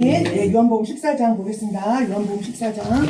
네, 요한복음 14장 보겠습니다. 요한복음 14장.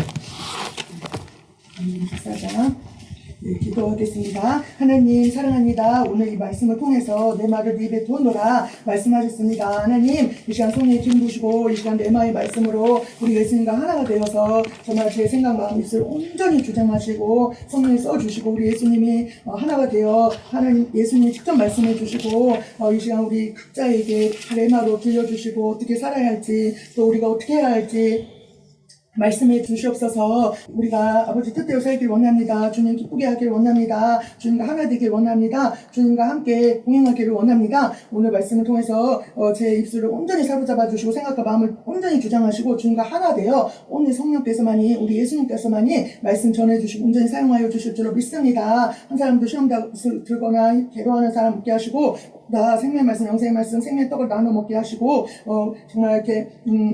네, 기도하겠습니다. 하나님 사랑합니다. 오늘 이 말씀을 통해서 내 말을 네 입에 두어놓으라 말씀하셨습니다. 하나님 이 시간 성령의 기름 부시고 이 시간 내 마음의 말씀으로 우리 예수님과 하나가 되어서 정말 제 생각 마음 입술 온전히 주장하시고 성령이 써주시고 우리 예수님이 하나가 되어 하나님 예수님이 직접 말씀해 주시고 이 시간 우리 각자에게 레마로 들려주시고 어떻게 살아야 할지 또 우리가 어떻게 해야 할지 말씀해 주시옵소서. 우리가 아버지 뜻대로 살길 원합니다. 주님 기쁘게 하길 원합니다. 주님과 하나 되길 원합니다. 주님과 함께 동행하기를 원합니다. 오늘 말씀을 통해서 제 입술을 온전히 사로잡아 주시고 생각과 마음을 온전히 주장하시고 주님과 하나 되어 오늘 성령께서만이 우리 예수님께서만이 말씀 전해주시고 온전히 사용하여 주실 줄로 믿습니다. 한 사람도 시험 들거나 괴로워하는 사람 먹게 하시고 나 생명의 말씀, 영생의 말씀, 생명의 떡을 나눠 먹게 하시고 정말 이렇게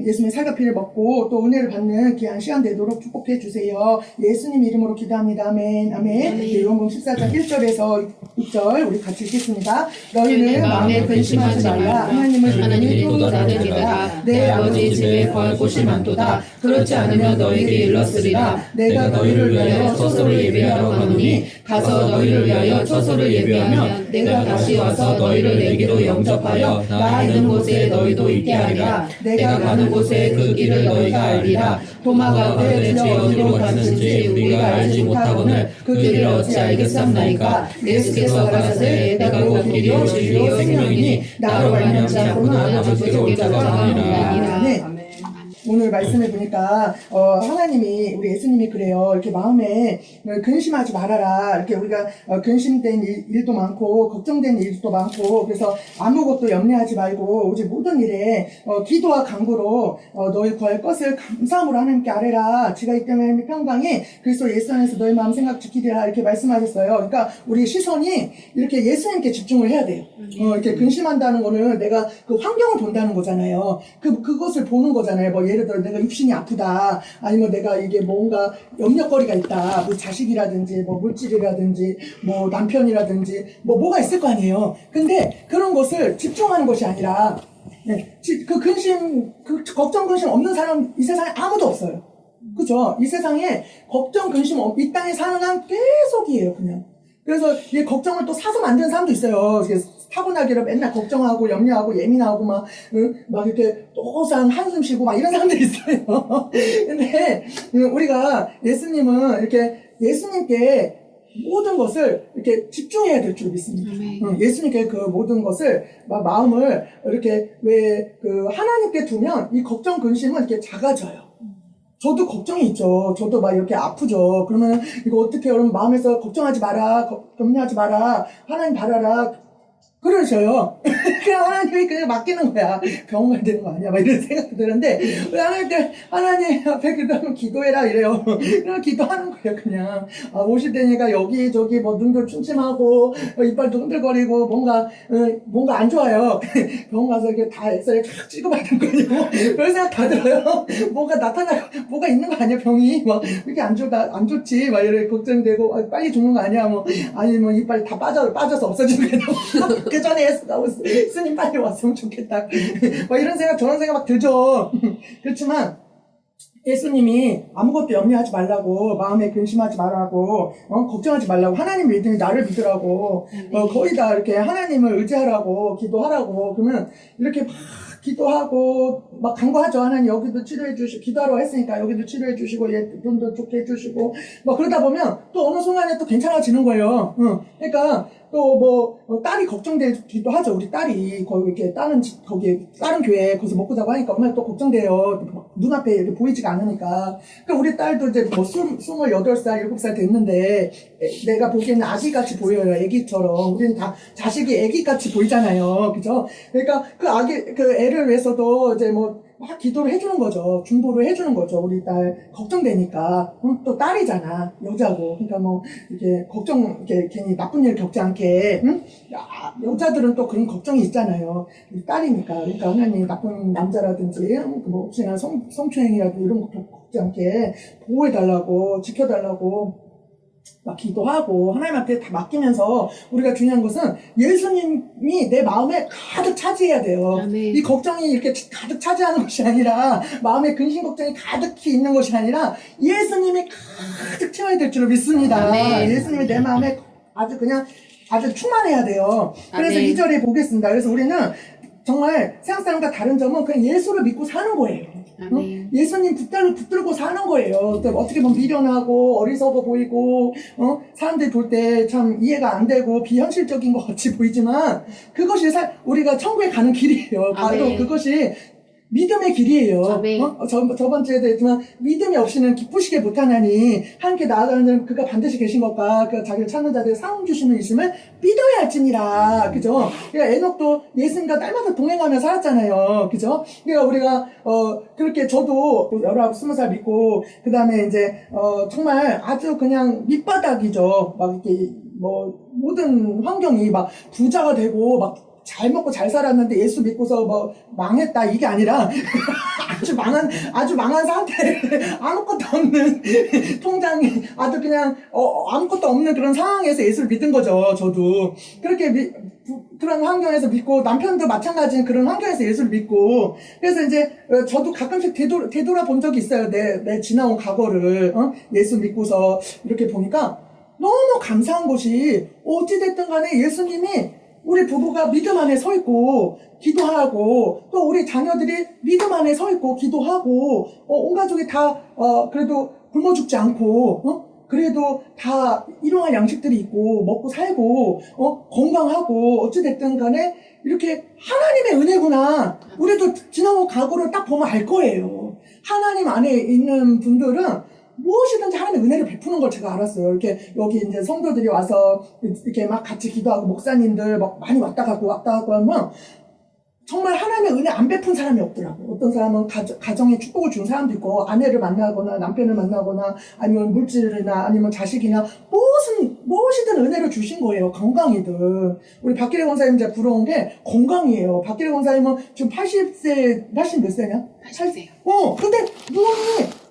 예수님의 살과 피를 먹고 또 은혜를 받는 귀한 시간 되도록 축복해 주세요. 예수님 이름으로 기도합니다. 아멘. 아멘. 네, 요한복음 14장 1절에서 6절 우리 같이 읽겠습니다. 너희는 마음에 근심하지 말라. 하나님을 또 나를 믿으라. 내 아버지 집에 거할 곳이 많도다. 그렇지 않으면 너희에게 일렀으리라. 내가 너희를 위하여 처소를 예비하러 가노니 가서 너희를 위하여 처소를 예비하면 내가 다시 와서 너희를 내게로 영접하여 나 있는 곳에 너희도 있게 하리라. 내가 가는 곳에 그 길을 너희가 알리라. 도마가 어디에 어디로 가는지 우리가 알지 못하거늘 그 길을 어찌 알겠삼나이까. 예수께서 가라사대 내가 곧 길이요 진리요 생명이니 나로 말미암지 않고는 아버지께로 올 자가 아니라. 오늘 말씀을 보니까 하나님이 우리 예수님이 그래요. 이렇게 마음에 근심하지 말아라. 이렇게 우리가 근심된 일도 많고 걱정된 일도 많고 그래서 아무것도 염려하지 말고 오직 모든 일에 기도와 간구로 너희 구할 것을 감사함으로 하나님께 아뢰라. 지가 이 때문에 평강이 그리스도 예수 안에서 너희 마음 생각 지키리라 이렇게 말씀하셨어요. 그러니까 우리 시선이 이렇게 예수님께 집중을 해야 돼요. 이렇게 근심한다는 거는 내가 그 환경을 본다는 거잖아요. 그것을 보는 거잖아요. 뭐 예를 들어 내가 육신이 아프다 아니면 내가 이게 뭔가 염려거리가 있다 뭐 자식이라든지 뭐 물질이라든지 뭐 남편이라든지 뭐가 있을 거 아니에요. 근데 그런 것을 집중하는 것이 아니라 그 근심 그 걱정 근심 없는 사람 이 세상에 아무도 없어요. 그죠? 이 세상에 걱정 근심 이 땅에 사는 한 계속이에요. 그냥 그래서 이 걱정을 또 사서 만드는 사람도 있어요. 타고나기로 맨날 걱정하고 염려하고 예민하고 막 이렇게 또상 한숨 쉬고 막 이런 사람들이 있어요. 근데 우리가 예수님은 이렇게 예수님께 모든 것을 이렇게 집중해야 될 줄 믿습니다. 예수님께 그 모든 것을 마음을 이렇게 하나님께 두면 이 걱정 근심은 이렇게 작아져요. 저도 걱정이 있죠. 저도 막 이렇게 아프죠. 그러면 이거 어떻게 여러분 마음에서 걱정하지 마라, 염려하지 마라, 하나님 바라라. 그러셔요. 그냥 하나님이 그냥 맡기는 거야. 병원 가야 되는 거 아니야? 막 이런 생각이 드는데, 하나님 앞에 그러면 기도해라 이래요. 그냥 기도하는 거예요, 그냥. 오실 때니까 여기저기 눈도 침침하고, 이빨도 흔들거리고, 뭔가 안 좋아요. 병원 가서 이렇게 다 엑스레이 쫙 찍어봐야 되는 거예요. 그런 생각 다 들어요. 뭐가 있는 거 아니야, 병이. 이렇게 안 좋지. 막 이렇게 걱정되고, 빨리 죽는 거 아니야. 아니면 이빨이 다 빠져서 없어지는 거야. 그 전에 스님 빨리 왔으면 좋겠다. 이런 생각, 저런 생각 막 들죠. 그렇지만, 예수님이 아무것도 염려하지 말라고, 마음에 근심하지 말라고, 걱정하지 말라고, 하나님 믿으니 나를 믿으라고, 거의 다 이렇게 하나님을 의지하라고, 기도하라고, 그러면 이렇게 막 기도하고, 막 간구하죠. 하나님 여기도 치료해주시고, 기도하라고 했으니까 여기도 치료해주시고, 눈도 좋게 해주시고, 그러다 보면 또 어느 순간에 또 괜찮아지는 거예요. 그러니까, 또 딸이 걱정되기도 하죠. 우리 딸이 거기 이렇게 다른 교회 거기서 먹고 자고 하니까 엄마가 또 걱정돼요. 눈앞에 이렇게 보이지가 않으니까. 그러니까 우리 딸도 이제 28살, 7살 됐는데 내가 보기에는 아기같이 보여요. 애기처럼. 우리는 다 자식이 애기같이 보이잖아요. 그죠? 그러니까 그 애를 위해서도 이제 막 기도를 해주는 거죠. 중보를 해주는 거죠. 우리 딸 걱정되니까. 또 딸이잖아. 여자고. 그러니까 이렇게 이렇게 괜히 나쁜 일 겪지 않게. 여자들은 또 그런 걱정이 있잖아요. 딸이니까. 그러니까 하나님 나쁜 남자라든지 혹시나 성추행이라도 이런 거 겪지 않게 보호해달라고 지켜달라고 막 기도하고 하나님한테 다 맡기면서 우리가 중요한 것은 예수님이 내 마음에 가득 차지해야 돼요. 아멘. 이 걱정이 이렇게 가득 차지하는 것이 아니라 마음에 근심 걱정이 가득히 있는 것이 아니라 예수님이 가득 채워야 될 줄로 믿습니다. 아멘. 예수님이 내 마음에 아주 그냥 아주 충만해야 돼요. 그래서 아멘. 2절에 보겠습니다. 그래서 우리는 정말 세상 사람과 다른 점은 그냥 예수를 믿고 사는 거예요. 아멘. 예수님 붙들고 사는 거예요. 어떻게 보면 미련하고 어리석어 보이고, 사람들이 볼 때 참 이해가 안 되고 비현실적인 것 같이 보이지만 그것이 우리가 천국에 가는 길이에요. 바로 아멘. 그것이 믿음의 길이에요. 아멘. 저번 주에도 했지만 믿음이 없이는 기쁘시게 못하나니 함께 나아가는 그가 반드시 계신 것과 그 자기를 찾는 자들의 상 주심을 있음을 믿어야 할지니라. 그죠? 그러니까 에녹도 예수님과 딸마다 동행하며 살았잖아요. 그죠? 그러니까 우리가 그렇게 저도 20살 믿고 그 다음에 이제 정말 아주 그냥 밑바닥이죠. 막 이렇게 모든 환경이 막 부자가 되고 막 잘 먹고 잘 살았는데 예수 믿고서 뭐 망했다 이게 아니라 아주 망한 상태 아무것도 없는 통장이 아주 그냥 아무것도 없는 그런 상황에서 예수를 믿은 거죠. 저도 그렇게 그런 환경에서 믿고 남편도 마찬가지인 그런 환경에서 예수를 믿고 그래서 이제 저도 가끔씩 되돌아본 적이 있어요. 내 지나온 과거를 예수 믿고서 이렇게 보니까 너무 감사한 것이 어찌됐든 간에 예수님이 우리 부부가 믿음 안에 서 있고 기도하고 또 우리 자녀들이 믿음 안에 서 있고 기도하고 온 가족이 다 그래도 굶어 죽지 않고 그래도 다 일용할 양식들이 있고 먹고 살고 건강하고 어찌됐든 간에 이렇게 하나님의 은혜구나. 우리도 지나온 과거를 딱 보면 알 거예요. 하나님 안에 있는 분들은 무엇이든지 하나님의 은혜를 베푸는 걸 제가 알았어요. 이렇게 여기 이제 성도들이 와서 이렇게 막 같이 기도하고 목사님들 막 많이 왔다 가고 하면 정말 하나님의 은혜 안 베푼 사람이 없더라고요. 어떤 사람은 가정에 축복을 준 사람도 있고 아내를 만나거나 남편을 만나거나 아니면 물질이나 아니면 자식이나 무엇이든 은혜를 주신 거예요. 건강이든. 우리 박기래 권사님 이제 부러운 게 건강이에요. 박기래 권사님은 지금 80 몇 세냐? 80세요. 근데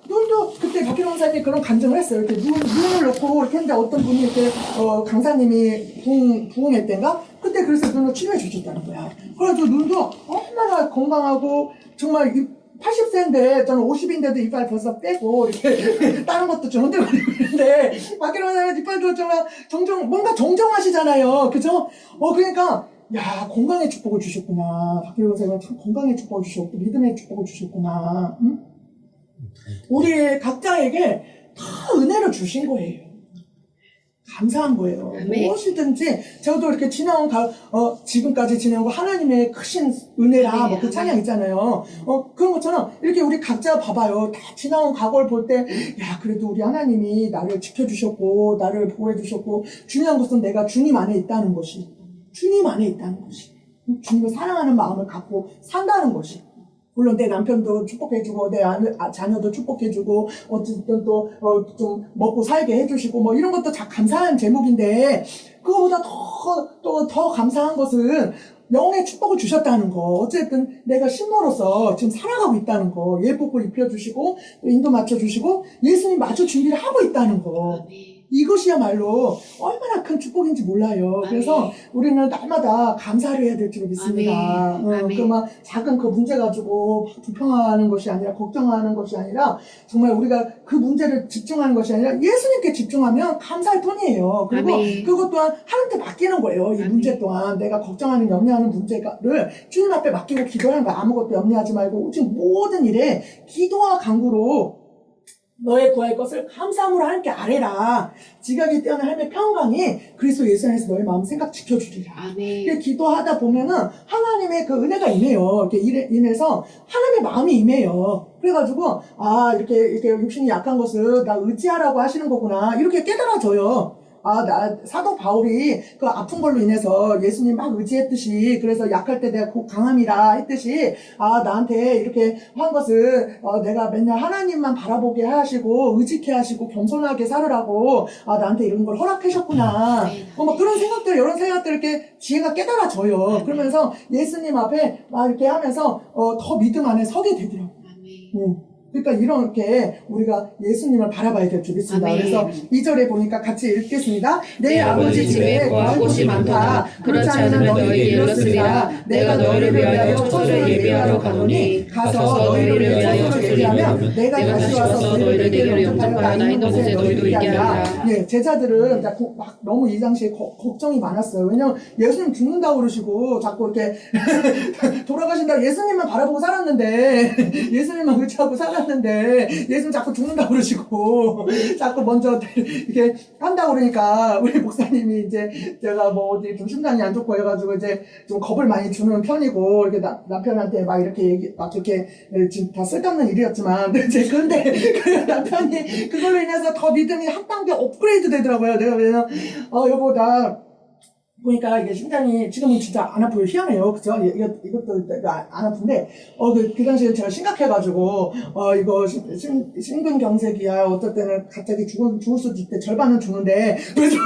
눈도 그때 박기래 권사님이 그런 간증을 했어요. 이렇게 눈을 놓고 이렇게 했는데 어떤 분이 이렇게 강사님이 부흥회 때인가? 그때 그래서 눈을 치료해 주셨다는 거야. 그래가지고 눈도 얼마나 건강하고 정말 80세인데 저는 50인데도 이빨 벌써 빼고 이렇게 다른 것도 좀 흔들거리고 있는데 박기래 권사님 이빨도 정말 뭔가 정정하시잖아요. 그죠? 그러니까 야 건강의 축복을 주셨구나. 박기래 권사님은 참 건강의 축복을 주셨고 믿음의 축복을 주셨구나. 응? 우리 각자에게 다 은혜를 주신 거예요. 감사한 거예요. 네. 무엇이든지 저도 이렇게 지금까지 지내온 거 하나님의 크신 은혜라 뭐 그 찬양 있잖아요. 그런 것처럼 이렇게 우리 각자 봐봐요. 다 지나온 과거를 볼 때 야 그래도 우리 하나님이 나를 지켜주셨고 나를 보호해주셨고 중요한 것은 내가 주님 안에 있다는 것이 주님을 사랑하는 마음을 갖고 산다는 것이 물론 내 남편도 축복해주고 내 자녀도 축복해주고 어쨌든 또 좀 먹고 살게 해주시고 뭐 이런 것도 다 감사한 제목인데 그거보다 더 감사한 것은 영의 축복을 주셨다는 거. 어쨌든 내가 신모로서 지금 살아가고 있다는 거. 예복을 입혀주시고 또 인도 맞춰주시고 예수님 맞춰 준비를 하고 있다는 거. 이것이야말로 얼마나 큰 축복인지 몰라요. 그래서 우리는 날마다 감사를 해야 될 줄 믿습니다. 그만 작은 그 문제 가지고 불평하는 것이 아니라 걱정하는 것이 아니라 정말 우리가 그 문제를 집중하는 것이 아니라 예수님께 집중하면 감사할 뿐이에요. 그리고 그것 또한 하나님께 맡기는 거예요. 이 문제 또한 내가 걱정하는 염려하는 문제를 주님 앞에 맡기고 기도하는 거 아무것도 염려하지 말고 지금 모든 일에 기도와 간구로 너의 구할 것을 감사함으로 하나님께 아뢰라. 지각이 뛰어난 하나님의 평강이 그리스도 예수 안에서 너의 마음 생각 지켜주리라. 아멘. 기도하다 보면은 하나님의 그 은혜가 임해요. 이렇게 임해서 하나님의 마음이 임해요. 그래가지고 이렇게 육신이 약한 것을 나 의지하라고 하시는 거구나. 이렇게 깨달아져요. 사도 바울이 그 아픈 걸로 인해서 예수님 막 의지했듯이, 그래서 약할 때 내가 곧 강함이라 했듯이, 나한테 이렇게 한 것을, 내가 맨날 하나님만 바라보게 하시고, 의지케 하시고, 겸손하게 살으라고, 나한테 이런 걸 허락하셨구나. 뭐 그런 생각들, 이런 생각들 이렇게 지혜가 깨달아져요. 그러면서 예수님 앞에 막 이렇게 하면서, 더 믿음 안에 서게 되더라고요. 그러니까 이렇게 우리가 예수님을 바라봐야 될 줄 믿습니다. 아멘. 그래서 2절에 보니까 같이 읽겠습니다. 내 아버지 집에 거할 곳이 많다. 그렇지 않으면 너희에게 이르렀으리라. 내가 너희를 위하여 처소를 예비하러 가노니 가서 너희를 위하여 처소를 예비하면 내가 다시 와서 너희를 내게로 영접하여 나 있는 곳에 너희도 있게 하리라. 예, 제자들은 막 너무 이 당시에 걱정이 많았어요. 왜냐면 예수님 죽는다고 그러시고 자꾸 이렇게 돌아가신다고 예수님만 바라보고 살았는데 예수님만 의지하고 살았는데 예수님 자꾸 죽는다고 그러시고 자꾸 먼저 이렇게 한다고 그러니까 우리 목사님이 이제 제가 뭐 어디 좀 심장이 안 좋고 해가지고 이제 좀 겁을 많이 주는 편이고 이렇게 남편한테 막 이렇게 막 이렇게 지금 다 쓸데없는 일이었지만 이제 근데 그 남편이 그걸로 인해서 더 믿음이 한 단계 업그레이드 되더라고요. 내가 그래서 여보 나 보니까 이게 심장이 지금은 진짜 안 아프고 희한해요. 그죠? 이것도 안 아픈데, 그 당시에 제가 심각해가지고, 이거 심근경색이야. 어떨 때는 갑자기 죽을 수도 있대. 절반은 죽는데. 그래서,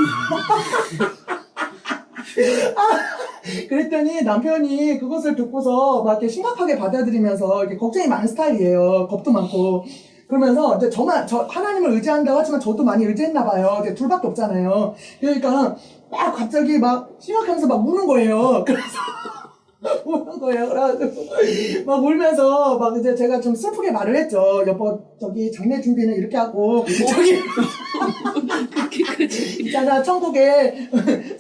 그랬더니 남편이 그것을 듣고서 막 이렇게 심각하게 받아들이면서 이렇게 걱정이 많은 스타일이에요. 겁도 많고. 그러면서 이제 저 하나님을 의지한다고 하지만 저도 많이 의지했나 봐요. 이제 둘밖에 없잖아요. 그러니까 막 갑자기 막 심각하면서 막 우는 거예요. 그래서 우는 거예요. 그래가지고 막 울면서 막 이제 제가 좀 슬프게 말을 했죠. 여보 저기 장례 준비는 이렇게 하고 저기 있잖아 천국에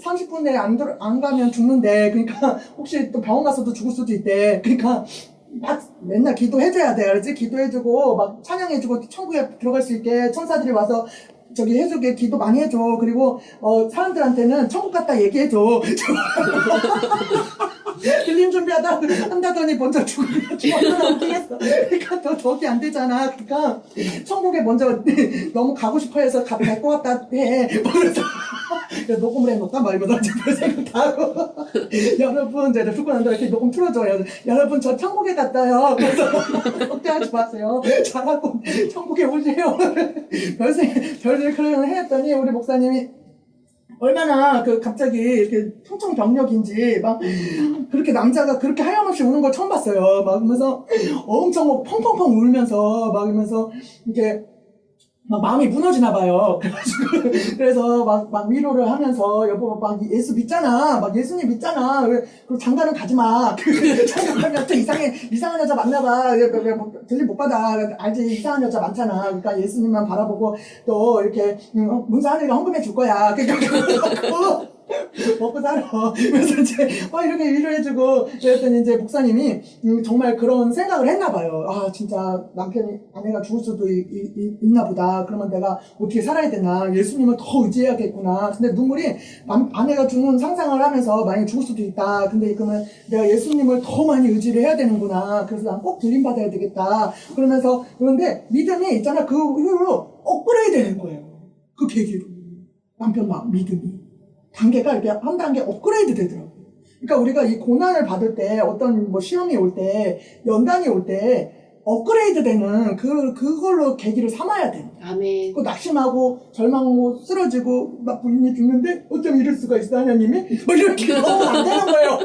30분 내에 안 가면 죽는데 그러니까 혹시 또 병원 가서도 죽을 수도 있대. 그러니까 막 맨날 기도해줘야 돼. 알지? 기도해주고 막 찬양해주고 천국에 들어갈 수 있게 천사들이 와서 저기 해주게 기도 많이 해줘. 그리고 사람들한테는 천국 갔다 얘기해줘. 들림 한다더니 먼저 죽었나 웃기겠어. 그러니까 저기 안 되잖아. 그러니까 천국에 먼저 너무 가고 싶어 해서 갈 것 같다 해. 그래서 녹음을 해놓을까? 막 이러면서 별 생각 다 하고. 여러분, 제가 죽고 난 다음에 이렇게 녹음 틀어줘요. 여러분, 저 천국에 갔다요. 그래서 걱정하지 마세요. 잘하고 천국에 오세요. 별들 그런 했더니 우리 목사님이 얼마나 갑자기 이렇게 통청병력인지 막 그렇게 남자가 그렇게 하염없이 우는 걸 처음 봤어요. 막 그러면서 엄청 막 펑펑펑 울면서 막 이러면서 이렇게 막 마음이 무너지나 봐요. 그래서 막 위로를 하면서 여보 막 예수 믿잖아. 막 예수님 믿잖아. 그리고 장가는 가지 마. 장가 가면 또 이상한 여자 만나봐. 들림 못 받아. 알지? 이상한 여자 많잖아. 그러니까 예수님만 바라보고 또 이렇게 문서 하늘이가 헌금해 줄 거야. 그러니까 먹고 살아. 그래서 이제 이렇게 위로해주고 그랬더니 이제 목사님이 정말 그런 생각을 했나 봐요. 아 진짜 아내가 죽을 수도 있나 보다. 그러면 내가 어떻게 살아야 되나. 예수님을 더 의지해야겠구나. 근데 눈물이 아내가 죽는 상상을 하면서 많이 죽을 수도 있다. 근데 그러면 내가 예수님을 더 많이 의지를 해야 되는구나. 그래서 난 꼭 들림 받아야 되겠다. 그런데 믿음이 있잖아. 그 후로 업그레이드 되는 거예요. 그 계기로 남편 믿음이 단계가 이렇게 한 단계 업그레이드 되더라고요. 그러니까 우리가 이 고난을 받을 때 어떤 뭐 시험이 올 때 연단이 올 때 업그레이드 되는 그걸로 계기를 삼아야 돼요. 아멘. 그 낙심하고 절망하고 쓰러지고 막 부인이 죽는데 어쩜 이럴 수가 있어 하나님이? 뭐 이렇게 안 되는 거예요.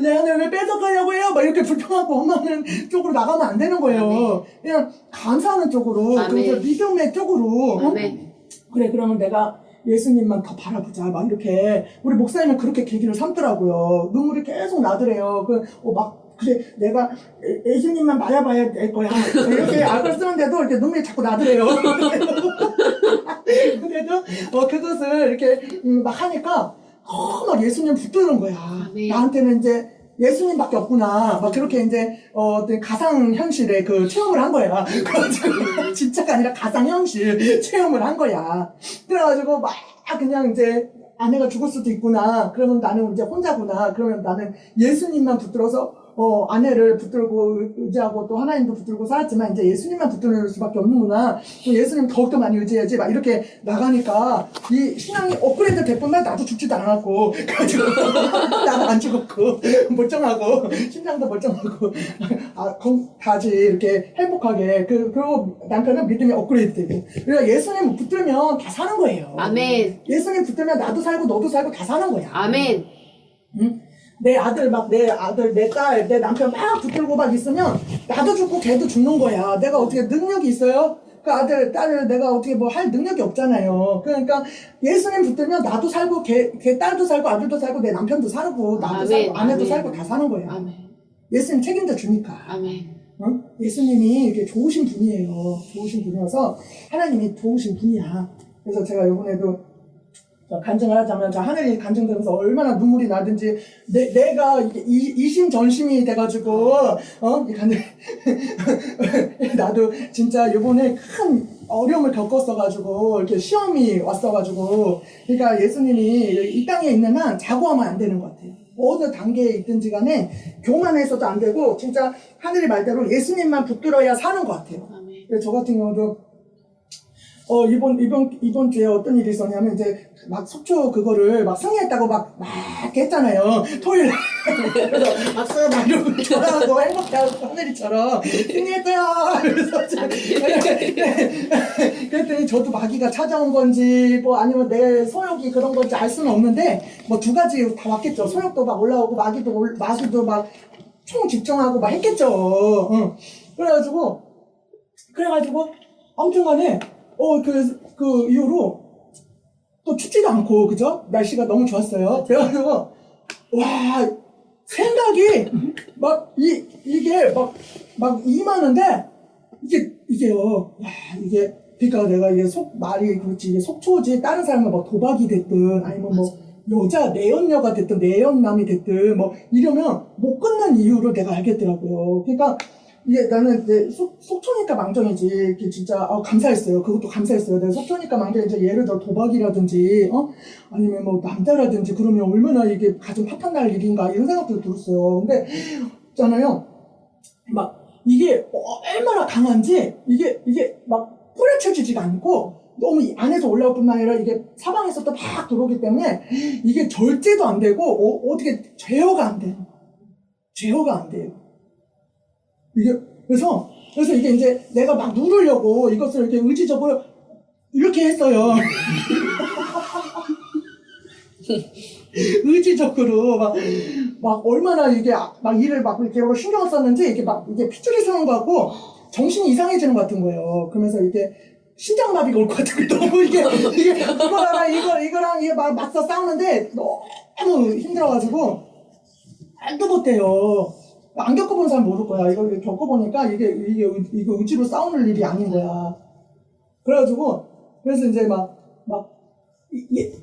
내 하늘 왜 뺏어가냐고요? 막 이렇게 불평하고 엄마는 쪽으로 나가면 안 되는 거예요. 아멘. 그냥 감사하는 쪽으로, 아멘. 그래서 믿음의 쪽으로. 아멘. 그래 그러면 내가 예수님만 더 바라보자. 막 이렇게 우리 목사님은 그렇게 계기를 삼더라고요. 눈물이 계속 나더래요. 그래 내가 예수님만 바라봐야 될 거야. 이렇게 악을 쓰는데도 이렇게 눈물이 자꾸 나더래요. 그래도 그것을 이렇게 막 하니까 막 예수님 붙드는 거야. 아멘. 나한테는 이제 예수님밖에 없구나. 막 그렇게 이제 어떤 가상현실의 그 체험을 한 거야. 그래가지고 진짜가 아니라 가상현실 체험을 한 거야. 그래가지고 막 그냥 이제 아내가 죽을 수도 있구나. 그러면 나는 이제 혼자구나. 그러면 나는 예수님만 붙들어서 아내를 붙들고 의지하고 또 하나님도 붙들고 살았지만 이제 예수님만 붙들 수밖에 없는구나. 예수님 더욱더 많이 의지해야지. 막 이렇게 나가니까 이 신앙이 업그레이드 됐구나. 나도 죽지도 않았고. 그래가지고 나도 안 죽었고 멀쩡하고 심장도 멀쩡하고 다지 이렇게 행복하게 그리고 남편은 믿음이 업그레이드 되고. 그러니까 예수님 붙들면 다 사는 거예요. 아멘. 예수님 붙들면 나도 살고 너도 살고 다 사는 거야. 아멘. 응? 내 아들 막 내 아들 내 딸 내 남편 막 붙들고 막 있으면 나도 죽고 걔도 죽는 거야. 내가 어떻게 능력이 있어요? 그 아들 딸을 내가 어떻게 뭐 할 능력이 없잖아요. 그러니까 예수님 붙들면 나도 살고 걔 딸도 살고 아들도 살고 내 남편도 살고 나도 아멘, 살고 아내도 아멘. 살고 다 사는 거예요. 아멘. 예수님 책임져 주니까. 아멘. 예수님이 이렇게 좋으신 분이에요. 좋으신 분이어서 하나님이 좋으신 분이야. 그래서 제가 이번에도 간증을 하자면 저 하늘이 간증되면서 얼마나 눈물이 나든지 내가 이심전심이 돼가지고 이 간증 나도 진짜 요번에 큰 어려움을 겪었어가지고 이렇게 시험이 왔어가지고 그러니까 예수님이 이 땅에 있는 한 자고하면 안 되는 것 같아요. 어느 단계에 있든지 간에 교만해서도 안 되고 진짜 하늘이 말대로 예수님만 붙들어야 사는 것 같아요. 아멘. 그래서 저 같은 경우도 이번 주에 어떤 일이 있었냐면, 이제, 막 속초 그거를 막 승리했다고 막 했잖아요. 토요일 날. 그래서 박수 막 이러고 좋아하고 행복해하고 하늘이처럼 승리했어요! 그래서 그랬더니 저도 마귀가 찾아온 건지, 뭐 아니면 내 소욕이 그런 건지 알 수는 없는데, 뭐 두 가지 다 왔겠죠. 소욕도 막 올라오고, 마귀도 막 총 집중하고 막 했겠죠. 응. 그래가지고, 아무튼 간에, 그 이후로 또 춥지도 않고, 그죠? 날씨가 너무 좋았어요. 그래가지고, 와, 생각이 이게 막 임하는데, 이게요, 야, 그러니까 내가 말이 그렇지, 이게 속초지, 다른 사람은 뭐 도박이 됐든, 아니면 뭐, 여자, 내연녀가 됐든, 내연남이 됐든, 뭐, 이러면 못 끊는 이유를 내가 알겠더라고요. 그러니까, 이게 나는 이제 속초니까 망정이지. 이게 진짜 감사했어요. 그것도 감사했어요. 내가 속초니까 망정이지. 예를 들어 도박이라든지 아니면 뭐 남자라든지 그러면 얼마나 이게 가슴 파탄 날 일인가 이런 생각도 들었어요. 근데 있잖아요. 막 이게 얼마나 강한지 이게 막 뿌려쳐지지가 않고 너무 이 안에서 올라올 뿐만 아니라 이게 사방에서 또 막 들어오기 때문에 이게 절제도 안 되고 어떻게 제어가 안 돼요. 제어가 안 돼요. 그래서 이게 이제 내가 막 누르려고 이것을 이렇게 의지적으로 이렇게 했어요. 의지적으로 막 얼마나 이게 막 일을 막 이렇게 신경을 썼는지 이게 핏줄이 서는 것 같고 정신이 이상해지는 것 같은 거예요. 그러면서 이게 심장마비가 올 것 같은 거 너무 이거랑 이게 막 맞서 싸우는데 너무 힘들어가지고 말도 못해요. 안 겪어본 사람 모를 거야. 이거 겪어보니까 이거 의지로 싸우는 일이 아닌 거야. 그래서 이제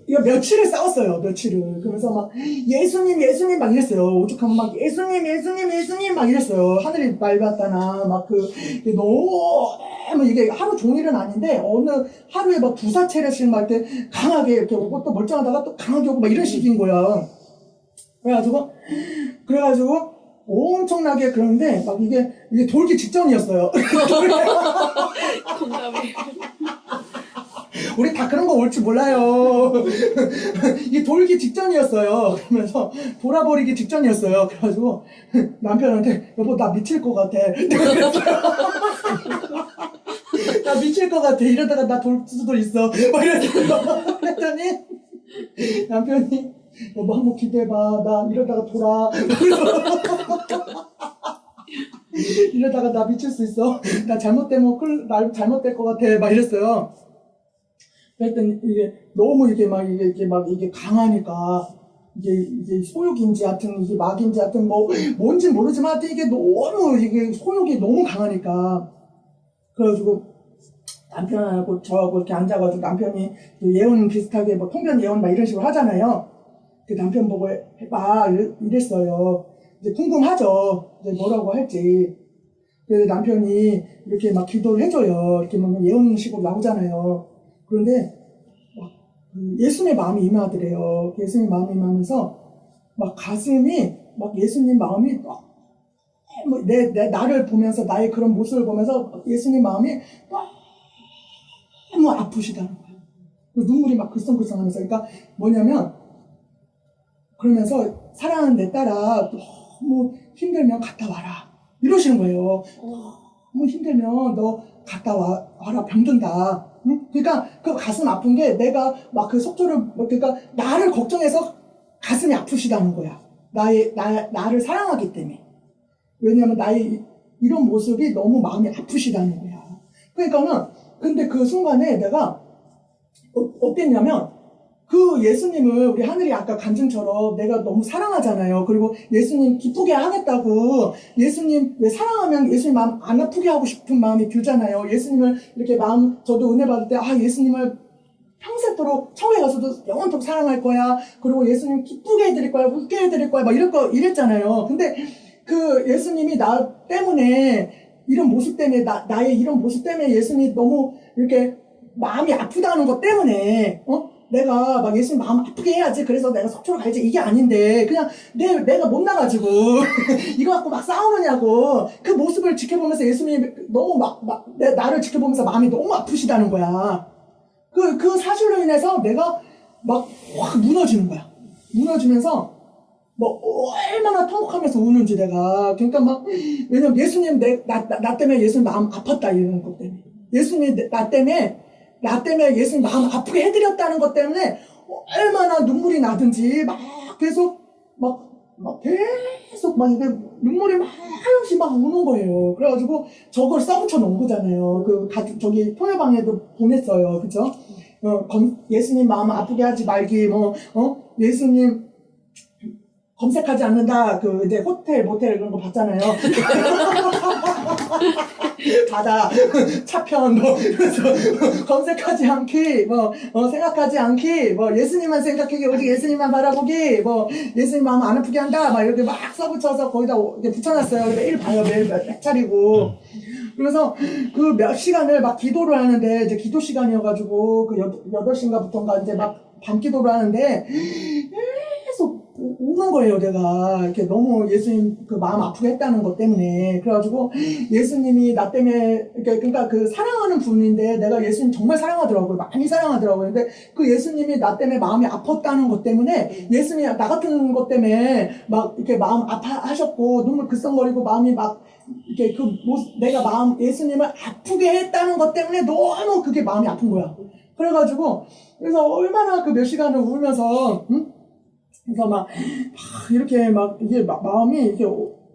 이거 며칠을 싸웠어요. 며칠을. 그러면서 막 예수님 막 이랬어요. 오죽하면 막 예수님 막 이랬어요. 하늘이 맑았다나 너무 이게 하루 종일은 아닌데 어느 하루에 막 두사 차례씩 막 이렇게 강하게 이렇게 오고 또 멀쩡하다가 또 강하게 오고 막 이런 식인 거야. 그래가지고 엄청나게 그러는데 막 이게 돌기 직전이었어요. 공감해. 우리 다 그런 거 올 줄 몰라요. 이게 돌기 직전이었어요. 그러면서 돌아버리기 직전이었어요. 그래가지고 남편한테 여보 나 미칠 것 같아. 나 미칠 것 같아. 이러다가 나 돌 수도 있어. 막 이랬어요. 그랬더니 남편이 여보 한번 기대해봐. 나 이러다가 돌아. 이러다가 나 미칠 수 있어. 나 잘못되면 날 잘못될 것 같아. 막 이랬어요. 그랬더니 이게 너무 이게 강하니까 이게 소욕인지 하여튼 이게 막인지 하여튼 뭔지 모르지만 하여튼 이게 너무 이게 소욕이 너무 강하니까 그래가지고 남편하고 저하고 이렇게 앉아가지고 남편이 예언 비슷하게 뭐 통변 예언 막 이런 식으로 하잖아요. 그 남편 보고 해봐 이랬어요. 이제 궁금하죠. 이제 뭐라고 할지. 그래서 남편이 이렇게 막 기도를 해줘요. 이렇게 뭐 예언식으로 나오잖아요. 그런데 막 예수님의 마음이 임하더래요. 예수님 마음이 임하면서 막 가슴이 막 예수님 마음이 나를 보면서 나의 그런 모습을 보면서 예수님 마음이 너무 아프시다는 거예요. 눈물이 막 글썽글썽하면서 그러니까 뭐냐면 그러면서 사랑하는 내 딸아 너무 힘들면 갔다 와라 이러시는 거예요. 너무 힘들면 너 갔다 와라 병든다. 응? 그러니까 그 가슴 아픈 게 내가 막 그 속초를 그러니까 나를 걱정해서 가슴이 아프시다는 거야. 나를 사랑하기 때문에. 왜냐면 나의 이런 모습이 너무 마음이 아프시다는 거야. 그러니까는, 근데 그 순간에 내가, 어땠냐면, 그 예수님을 우리 하늘이 아까 간증처럼 내가 너무 사랑하잖아요. 그리고 예수님 기쁘게 하겠다고, 예수님 왜 사랑하면 예수님 마음 안 아프게 하고 싶은 마음이 들잖아요. 예수님을 이렇게 저도 은혜 받을 때, 예수님을 평생도록 천국에 가서도 영원토록 사랑할 거야. 그리고 예수님 기쁘게 해드릴 거야. 웃게 해드릴 거야. 막 이랬잖아요. 근데 그 예수님이 나 때문에 이런 모습 때문에 나의 이런 모습 때문에 예수님이 너무 이렇게 마음이 아프다는 것 때문에 내가 막 예수님 마음 아프게 해야지. 그래서 내가 속초로 가야지. 이게 아닌데 그냥 내가 못나가지고 이거 갖고 막 싸우느냐고. 그 모습을 지켜보면서 예수님이 너무 나를 지켜보면서 마음이 너무 아프시다는 거야. 그 사실로 인해서 내가 막 확 무너지는 거야. 무너지면서 얼마나 통곡하면서 우는지 내가. 그러니까 왜냐면 예수님 나 때문에 예수님 마음 아팠다 이런 것 때문에. 예수님 나 때문에 예수님 마음 아프게 해드렸다는 것 때문에 얼마나 눈물이 나든지 계속 계속 이게 눈물이 하염없이 우는 거예요. 그래가지고 저걸 써붙여 놓은 거잖아요. 저기 통역방에도 보냈어요. 그죠? 예수님 마음 아프게 하지 말기, 예수님 검색하지 않는다. 이제 호텔, 모텔 그런 거 봤잖아요. 바다, 차편, 그래서 검색하지 않기, 생각하지 않기, 예수님만 생각하기, 오직 예수님만 바라보기, 예수님 마음 안 아프게 한다. 이렇게 써붙여서 거기다 이렇게 붙여놨어요. 매일 봐요. 매일 몇 차리고. 그래서 그 몇 시간을 기도를 하는데, 이제 기도 시간이어가지고, 8시인가부터인가 이제 밤 기도를 하는데, 계속 우는 거예요, 내가. 이렇게 너무 예수님 그 마음 아프게 했다는 것 때문에. 그래가지고 예수님이 나 때문에, 그러니까 그 사랑하는 분인데 내가 예수님 정말 사랑하더라고요. 많이 사랑하더라고요. 근데 그 예수님이 나 때문에 마음이 아팠다는 것 때문에 예수님이 나 같은 것 때문에 이렇게 마음 아파하셨고 눈물 글썽거리고 마음이 이렇게 내가 예수님을 아프게 했다는 것 때문에 너무 그게 마음이 아픈 거야. 그래서 얼마나 그 몇 시간을 울면서, 그래서 이렇게 이게 마음이 이게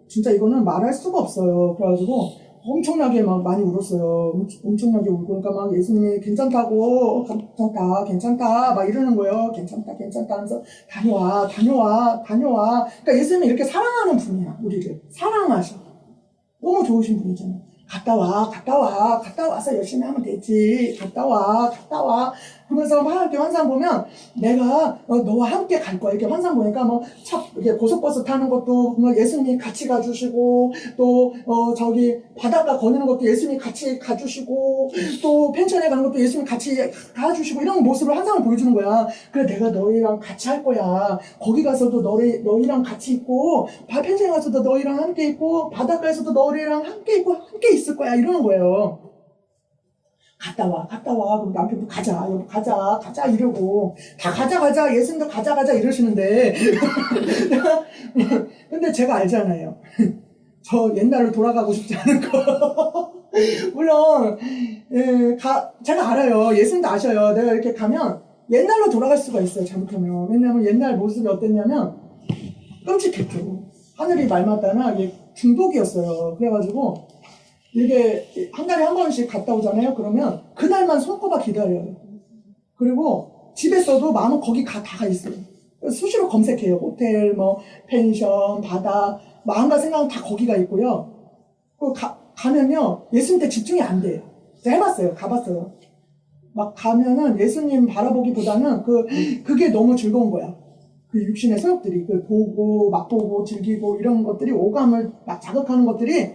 진짜 이거는 말할 수가 없어요. 그래가지고 엄청나게 많이 울었어요. 엄청나게 울고, 그러니까 예수님이 괜찮다고, 괜찮다, 이러는 거예요. 괜찮다 하면서 다녀와. 그러니까 예수님이 이렇게 사랑하는 분이야, 우리를. 사랑하셔. 너무 좋으신 분이잖아요. 갔다 와서 열심히 하면 되지. 갔다 와. 하면서 이렇게 환상 보면 내가 너와 함께 갈 거야. 이렇게 환상 보니까 이렇게 고속버스 타는 것도 예수님이 같이 가주시고, 또 저기 바닷가 거니는 것도 예수님이 같이 가주시고, 또 펜션에 가는 것도 예수님이 같이 가주시고, 이런 모습을 환상을 보여주는 거야. 그래, 내가 너희랑 같이 할 거야. 거기 가서도 너희랑 같이 있고, 펜션에 가서도 너희랑 함께 있고, 바닷가에서도 너희랑 함께 있고, 함께 있을 거야. 이러는 거예요. 갔다 와. 그럼 남편도 가자. 이러고. 다 가자. 예수님도 가자. 이러시는데. 근데 제가 알잖아요. 저 옛날로 돌아가고 싶지 않은 거. 물론, 제가 알아요. 예수님도 아셔요. 내가 이렇게 가면 옛날로 돌아갈 수가 있어요. 잘못하면. 왜냐면 옛날 모습이 어땠냐면, 끔찍했죠. 하늘이 말 맞다나, 이게 중독이었어요. 그래가지고, 이게 한 달에 한 번씩 갔다 오잖아요. 그러면 그날만 손꼽아 기다려요. 그리고 집에서도 마음은 거기 다 가 있어요. 수시로 검색해요. 호텔, 펜션, 바다, 마음과 생각은 다 거기가 있고요. 가면요, 예수님한테 집중이 안 돼요. 제가 해봤어요. 가봤어요. 가면은 예수님 바라보기보다는 그게 너무 즐거운 거야. 그 육신의 소욕들이, 보고, 맛보고, 즐기고, 이런 것들이 오감을 자극하는 것들이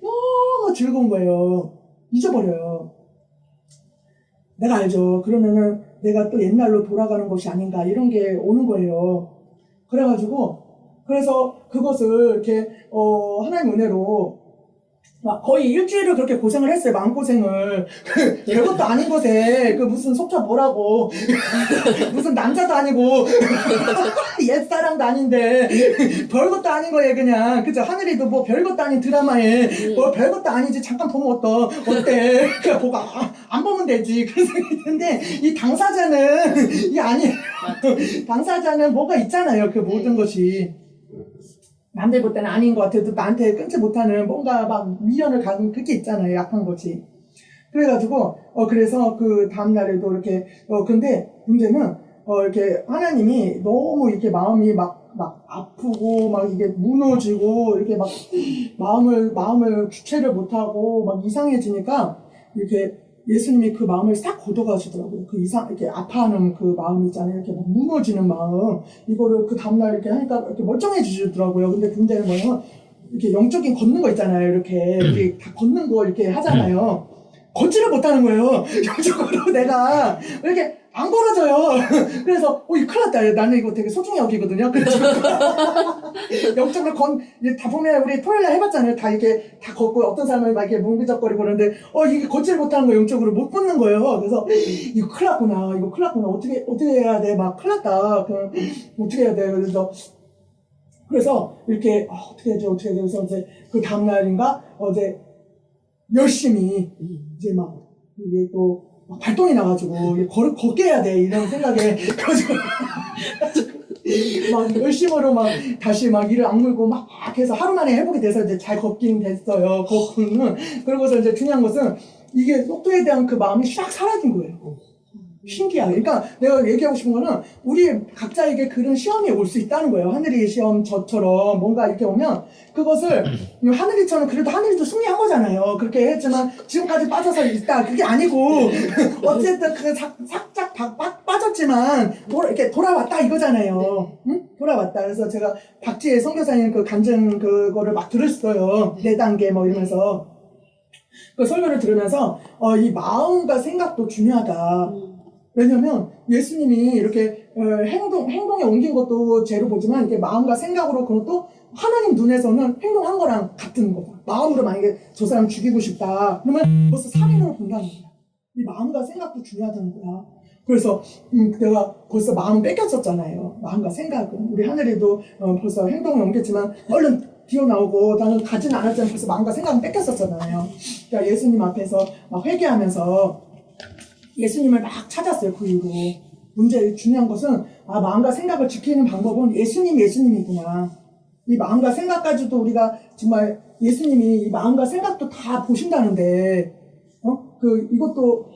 너무 즐거운 거예요. 잊어버려요. 내가 알죠. 그러면은 내가 또 옛날로 돌아가는 것이 아닌가, 이런 게 오는 거예요. 그래서 그것을 이렇게, 하나님 은혜로 거의 일주일을 그렇게 고생을 했어요. 마음고생을. 별것도 아닌 곳에, 무슨 속초 뭐라고. 무슨 남자도 아니고, 옛사랑도 아닌데, 별것도 아닌 거에 그냥, 그죠? 하늘이도 별것도 아닌 드라마에, 별것도 아니지. 잠깐 보면 어때? 그냥 보고, 안 보면 되지. 그래서 근데, 이 당사자는, 이게 아니에요. 당사자는 뭐가 있잖아요. 그 모든 것이. 남들 볼 때는 아닌 것 같아도 나한테 끊지 못하는 뭔가 막 미련을 가진 그게 있잖아요. 약한 거지. 그래가지고, 그래서 그 다음날에도 이렇게, 근데 문제는, 이렇게 하나님이 너무 이렇게 마음이 막 아프고, 막 이게 무너지고, 이렇게 막 마음을 주체를 못하고, 막 이상해지니까, 이렇게 예수님이 그 마음을 싹 걷어가시더라고요. 이렇게 아파하는 그 마음 있잖아요. 이렇게 막 무너지는 마음. 이거를 그 다음날 이렇게 하니까 이렇게 멀쩡해지시더라고요. 근데 문제는 뭐냐면, 이렇게 영적인 걷는 거 있잖아요. 이렇게 다 걷는 거 이렇게 하잖아요. 걷지를 못하는 거예요. 영적으로 내가 이렇게 안 걸어져요. 그래서 이거 큰일 났다. 나는 이거 되게 소중히 여기거든요. 그래서 영적으로 다 보면 우리 토요일날 해봤잖아요. 다 이렇게 다 걷고 어떤 사람은 막 이렇게 뭉기적거리고 그러는데 이게 걷지를 못하는 거예요. 영적으로 못 걷는 거예요. 그래서 이거 큰일 났구나. 어떻게 해야 돼. 막 큰일 났다. 어떻게 해야 돼. 그래서 이렇게 어떻게 해야지. 그래서 이제 그 다음날인가 어제 열심히 이제 막 이게 또 막 발동이 나가지고 걷게 해야 돼 이런 생각에 가지고 막 열심으로 막 다시 막 이를 악물고 막 해서 하루 만에 회복이 돼서 이제 잘 걷긴 됐어요. 걷고는. 그러고서 이제 중요한 것은 이게 속도에 대한 그 마음이 싹 사라진 거예요. 신기하게. 그러니까 내가 얘기하고 싶은 거는 우리 각자에게 그런 시험이 올 수 있다는 거예요. 하늘이 시험 저처럼 뭔가 이렇게 오면 그것을 하늘이처럼 그래도 하늘이도 승리한 거잖아요. 그렇게 했지만 지금까지 빠져서 있다. 그게 아니고 어쨌든 그 살짝 빠졌지만 이렇게 돌아왔다 이거잖아요. 응? 돌아왔다. 그래서 제가 박지혜 선교사님 그 간증 그거를 막 들었어요. 4단계 뭐 이러면서 그 설교를 들으면서 이 마음과 생각도 중요하다. 왜냐면 예수님이 이렇게 행동에 옮긴 것도 죄로 보지만 이렇게 마음과 생각으로 그것도 하나님 눈에서는 행동한 거랑 같은 거다. 마음으로 만약에 저 사람 죽이고 싶다. 그러면 벌써 살인으로 본다는 거야. 이 마음과 생각도 중요하다는 거야. 그래서 내가 벌써 마음 뺏겼었잖아요. 마음과 생각은. 우리 하늘이도 벌써 행동에 옮겼지만 얼른 튀어나오고 나는 가지는 않았지만 벌써 마음과 생각은 뺏겼었잖아요. 그러니까 예수님 앞에서 막 회개하면서 예수님을 막 찾았어요. 그 이후로. 중요한 것은 마음과 생각을 지키는 방법은 예수님이구나. 이 마음과 생각까지도 우리가 정말 예수님이 이 마음과 생각도 다 보신다는데 이것도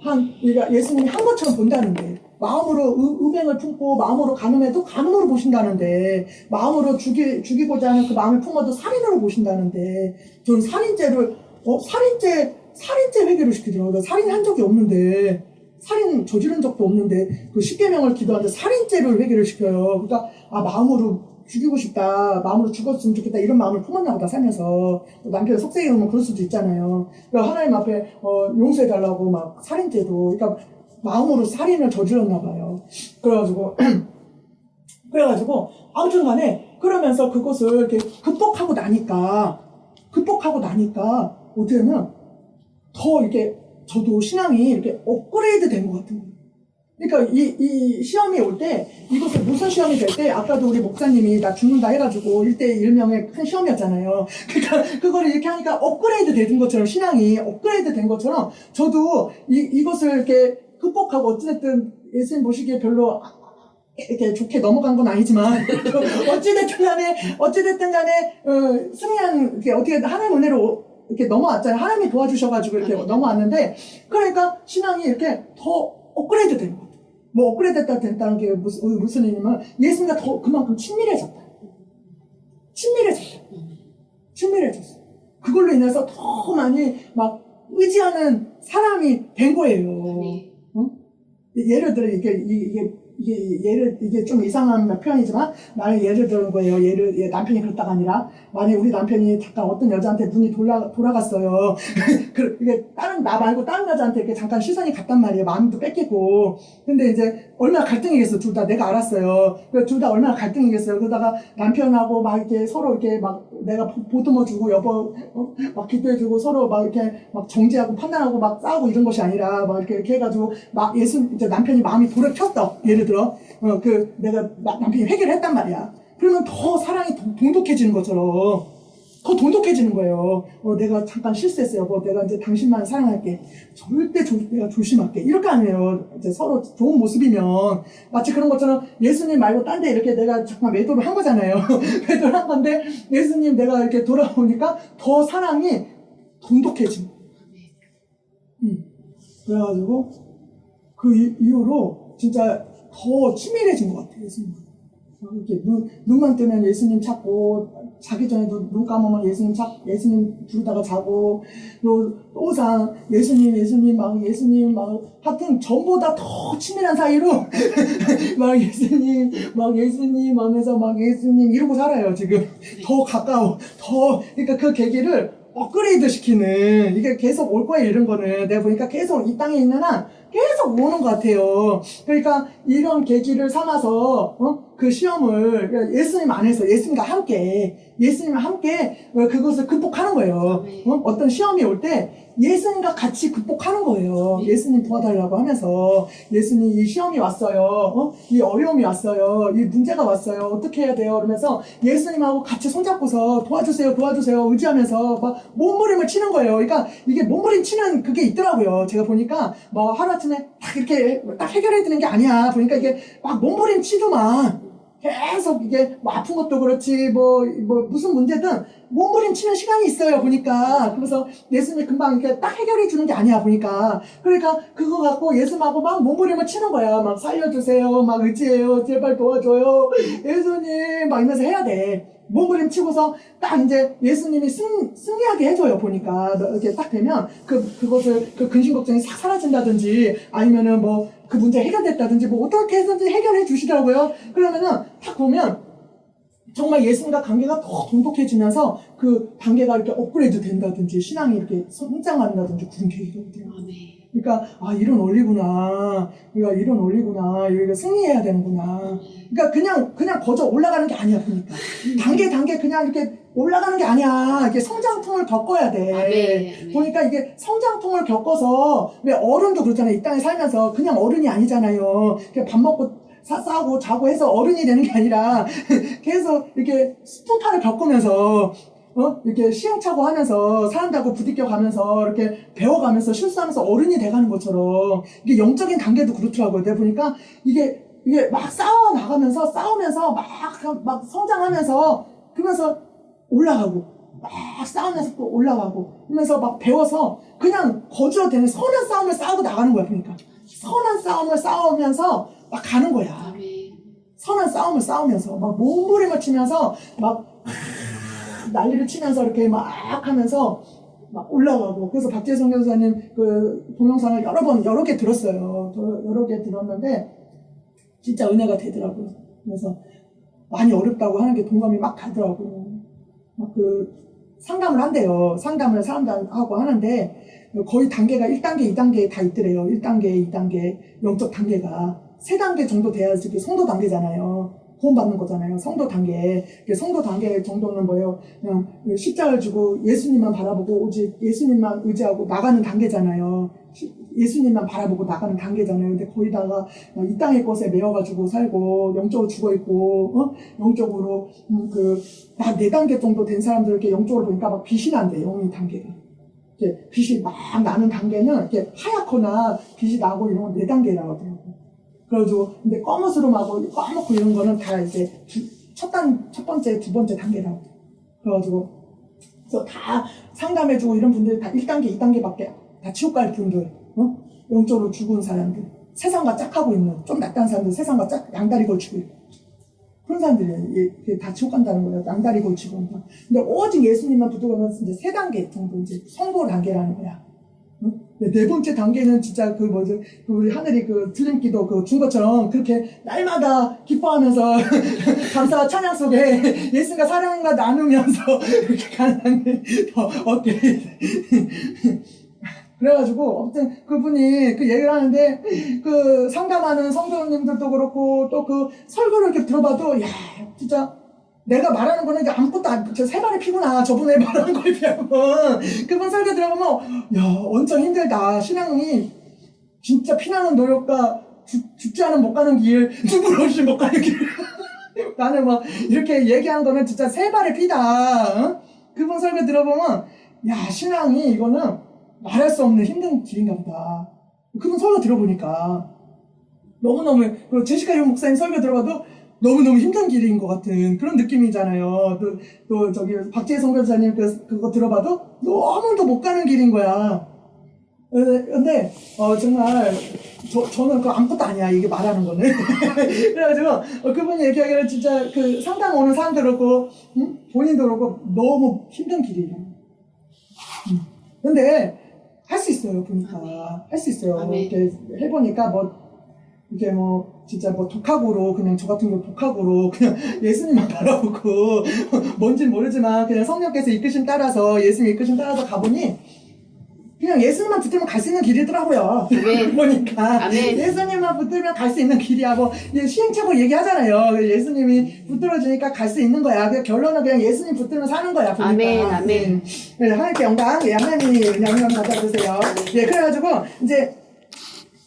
우리가 예수님이 한 것처럼 본다는데 마음으로 음행을 품고 마음으로 간음해도 간음으로 보신다는데 마음으로 죽이고자 하는 그 마음을 품어도 살인으로 보신다는데 저는 살인죄를 살인죄 회개를 시키더라고요. 살인한 적이 없는데 살인 저지른 적도 없는데 그 10계명을 기도하는데 살인죄를 회개를 시켜요. 그러니까 마음으로 죽이고 싶다. 마음으로 죽었으면 좋겠다. 이런 마음을 품었나 보다 살면서. 남편이 속세게 오면 그럴 수도 있잖아요. 그러니까 하나님 앞에 용서해달라고 막 살인죄도 그러니까 마음으로 살인을 저질렀나 봐요. 그래가지고 아무튼 간에 그러면서 그것을 이렇게 극복하고 나니까 어떻게 하면 더 이렇게 저도 신앙이 이렇게 업그레이드 된 것 같은 거예요. 그러니까 이 시험이 올 때 이것을 무슨 시험이 될 때 아까도 우리 목사님이 나 죽는다 해가지고 1대1명의 큰 시험이었잖아요. 그러니까 그거를 이렇게 하니까 업그레이드 된 것처럼 신앙이 업그레이드 된 것처럼 저도 이것을 이렇게 극복하고 어찌됐든 예수님 보시기에 별로 이렇게 좋게 넘어간 건 아니지만 어찌됐든 간에 승리한 이렇게 어떻게 하나님 은혜로 이렇게 넘어왔잖아요. 하나님이 도와주셔가지고 이렇게 넘어왔는데 그러니까 신앙이 이렇게 더 업그레이드 된 것 같아요. 뭐 업그레이드 됐다는 게 무슨 의미냐면 예수님과 더 그만큼 친밀해졌다. 친밀해졌어. 그걸로 인해서 더 많이 막 의지하는 사람이 된 거예요. 응? 예를 들어 이게 좀 이상한 표현이지만, 나는 예를 들은 거예요. 남편이 그렇다가 아니라, 만약에 우리 남편이 잠깐 어떤 여자한테 눈이 돌아갔어요. 이게 나 말고 다른 여자한테 이렇게 잠깐 시선이 갔단 말이에요. 마음도 뺏기고. 근데 이제 얼마나 갈등이겠어, 둘 다. 내가 알았어요. 둘 다 얼마나 갈등이겠어요. 그러다가 남편하고 막 이렇게 서로 이렇게 막 내가 보듬어주고, 여보, 막 기도해주고, 서로 막 이렇게 막 정지하고 판단하고 막 싸우고 이런 것이 아니라, 막 이렇게 해가지고, 이제 남편이 마음이 불을 켰어. 예를 들어. 내가 남편이 회개를 했단 말이야. 그러면 더 사랑이 동독해지는 것처럼 더 돈독해지는 거예요. 내가 잠깐 실수했어요. 내가 이제 당신만 사랑할게. 절대 내가 조심할게. 이렇게 하네요. 이제 서로 좋은 모습이면 마치 그런 것처럼 예수님 말고 딴 데 이렇게 내가 잠깐 매도를 한 거잖아요. 매도를 한 건데 예수님 내가 이렇게 돌아오니까 더 사랑이 돈독해진 거예요. 그래가지고 그 이후로 진짜 더 치밀해진 것 같아요. 예수님. 이렇게 눈만 뜨면 예수님 찾고, 자기 전에도 눈 감으면 예수님 부르다가 자고, 또 예수님 막, 하여튼 전보다 더 치밀한 사이로, 막 예수님 하면서 막 예수님 이러고 살아요, 지금. 더 가까워. 그러니까 그 계기를 업그레이드 시키는, 이게 계속 올 거예요, 이런 거는. 내가 보니까 계속 이 땅에 있는 한, 계속 오는 것 같아요. 그러니까 이런 계기를 삼아서 그 시험을 그러니까 예수님 안에서 예수님과 함께 그것을 극복하는 거예요. 어떤 시험이 올 때 예수님과 같이 극복하는 거예요. 예수님 도와달라고 하면서 예수님 이 시험이 왔어요. 이 어려움이 왔어요. 이 문제가 왔어요. 어떻게 해야 돼요? 그러면서 예수님하고 같이 손잡고서 도와주세요 의지하면서 막 몸부림을 치는 거예요. 그러니까 이게 몸부림 치는 그게 있더라고요. 제가 보니까 뭐 하루아침에 딱 이렇게 딱 해결해 드는 게 아니야. 보니까 이게 막 몸부림 치더만 계속 이게 뭐 아픈 것도 그렇지 뭐 무슨 문제든 몸부림 치는 시간이 있어요. 보니까 그래서 예수님이 금방 이렇게 딱 해결해 주는 게 아니야. 보니까 그러니까 그거 갖고 예수님하고 막 몸부림을 치는 거야. 막 살려주세요, 막 의지해요, 제발 도와줘요, 예수님 막 이러면서 해야 돼. 몸부림 치고서 딱 이제 예수님이 승리하게 해줘요. 보니까 이렇게 딱 되면 그것을 그 근심 걱정이 싹 사라진다든지 아니면은 뭐 그 문제 해결됐다든지 뭐 어떻게 해서든지 해결해 주시더라고요. 그러면은 딱 보면 정말 예수님과 관계가 더 돈독해지면서 그 단계가 이렇게 업그레이드 된다든지 신앙이 이렇게 성장한다든지 그런 계기거든요. 그러니까 이런 원리구나. 여기가 승리해야 되는구나. 그러니까 그냥 거저 올라가는 게 아니야. 보니까 단계 그냥 이렇게 올라가는 게 아니야. 이게 성장통을 겪어야 돼. 보니까 이게 성장통을 겪어서 왜 어른도 그렇잖아요. 이 땅에 살면서 그냥 어른이 아니잖아요. 그냥 밥 먹고 싸우고 자고 해서 어른이 되는 게 아니라 계속 이렇게 스폰타를 겪으면서 이렇게 시행착오 하면서 사람들하고 부딪혀 가면서 이렇게 배워가면서 실수하면서 어른이 돼가는 것처럼 이게 영적인 단계도 그렇더라고요. 내가 보니까 이게 막 싸우면서 막 성장하면서 그러면서 올라가고 막 싸우면서 또 올라가고 그러면서 막 배워서 그냥 거지로 되는 선한 싸움을 싸우고 나가는 거야. 보니까 선한 싸움을 싸우면서 막 가는 거야. 선한 싸움을 싸우면서 막 몸부림을 치면서 막 난리를 치면서 이렇게 막 하면서 막 올라가고. 그래서 박재성 교사님 그 동영상을 여러 개 들었어요. 여러 개 들었는데 진짜 은혜가 되더라고요. 그래서 많이 어렵다고 하는 게 동감이 막 가더라고요. 막 상담을 한대요. 상담을 사람들하고 하는데 거의 단계가 1단계, 2단계 다 있더래요. 1단계, 2단계, 영적 단계가 3단계 정도 돼야지 그게 성도 단계잖아요. 구원받는 거잖아요. 성도 단계. 성도 단계 정도는 뭐예요? 그냥 십자가를 주고 예수님만 바라보고 오직 예수님만 의지하고 나가는 단계잖아요. 예수님만 바라보고 나가는 단계잖아요. 근데 거기다가 이 땅의 것에 매여가지고 살고 영적으로 죽어있고 영적으로 한 4단계 정도 된 사람들 이렇게 영적으로 보니까 막 빛이 난대. 영의 단계가. 이렇게 빛이 막 나는 단계는 이렇게 하얗거나 빛이 나고 이런 건 4단계라고 하더라고요. 그래가지고 근데 까맣고 이런 거는 다 이제 첫 번째, 두 번째 단계라고. 그래가지고 그래서 다 상담해주고 이런 분들이 다 1단계, 2단계밖에 다 지옥 갈 분들, 영적으로 죽은 사람들, 세상과 짝하고 있는 좀 낫다는 사람들, 세상과 양다리 걸치고 있고 그런 사람들이 다 지옥 간다는 거예요. 양다리 걸치고. 근데 오직 예수님만 붙들면 이제 3단계 정도 이제 성도 단계라는 거야. 네 번째 단계는 진짜 우리 하늘이 들림기도 준 것처럼 그렇게 날마다 기뻐하면서 감사와 찬양 속에 예수님과 사랑과 나누면서 이렇게 가는 단계 더 업그레이드. 그래가지고 아무튼 그분이 얘기를 하는데 상담하는 성도님들도 그렇고 또 설교를 이렇게 들어봐도 야 진짜 내가 말하는 거는 이게 아무것도 세 발의 피구나. 저분의 말하는 거에 비하면. 그분 설교 들어보면, 야, 엄청 힘들다. 신앙이 진짜 피나는 노력과 죽지 않은 못 가는 길, 죽을 없이 못 가는 길. 나는 이렇게 얘기하는 거는 진짜 세 발의 피다. 그분 설교 들어보면 야 신앙이 이거는 말할 수 없는 힘든 길인가 보다. 그분 설교 들어보니까 너무너무 그리고 제시카 용 목사님 설교 들어봐도 너무너무 힘든 길인 것 같은 그런 느낌이잖아요. 또 저기 박재희 선교사님 그거 들어봐도 너무도 못 가는 길인 거야. 근데 정말 저는 그거 아무것도 아니야 이게 말하는 거는. 그래가지고 그분이 얘기하기를 진짜 그 상담 오는 사람도 그렇고 본인도 그렇고 너무 힘든 길이에요. 근데 할 수 있어요 보니까. 할 수 있어요. 이렇게 해보니까 이게 진짜 독학으로 그냥 저 같은 경우 독학으로 그냥 예수님만 바라보고 뭔진 모르지만 그냥 성령께서 이끄심 따라서 예수님 이끄심 따라서 가보니 그냥 예수님만 붙들면 갈 수 있는 길이더라고요. 보니까 예수님만 붙들면 갈 수 있는 길이야. 시행착오 얘기하잖아요. 예수님이 붙들어주니까 갈 수 있는 거야. 그냥 결론은 그냥 예수님 붙들면 사는 거야. 보니까. 아멘. 네, 하나님께 영광. 예, 하나님이 영광 받아주세요. 예, 그래가지고 이제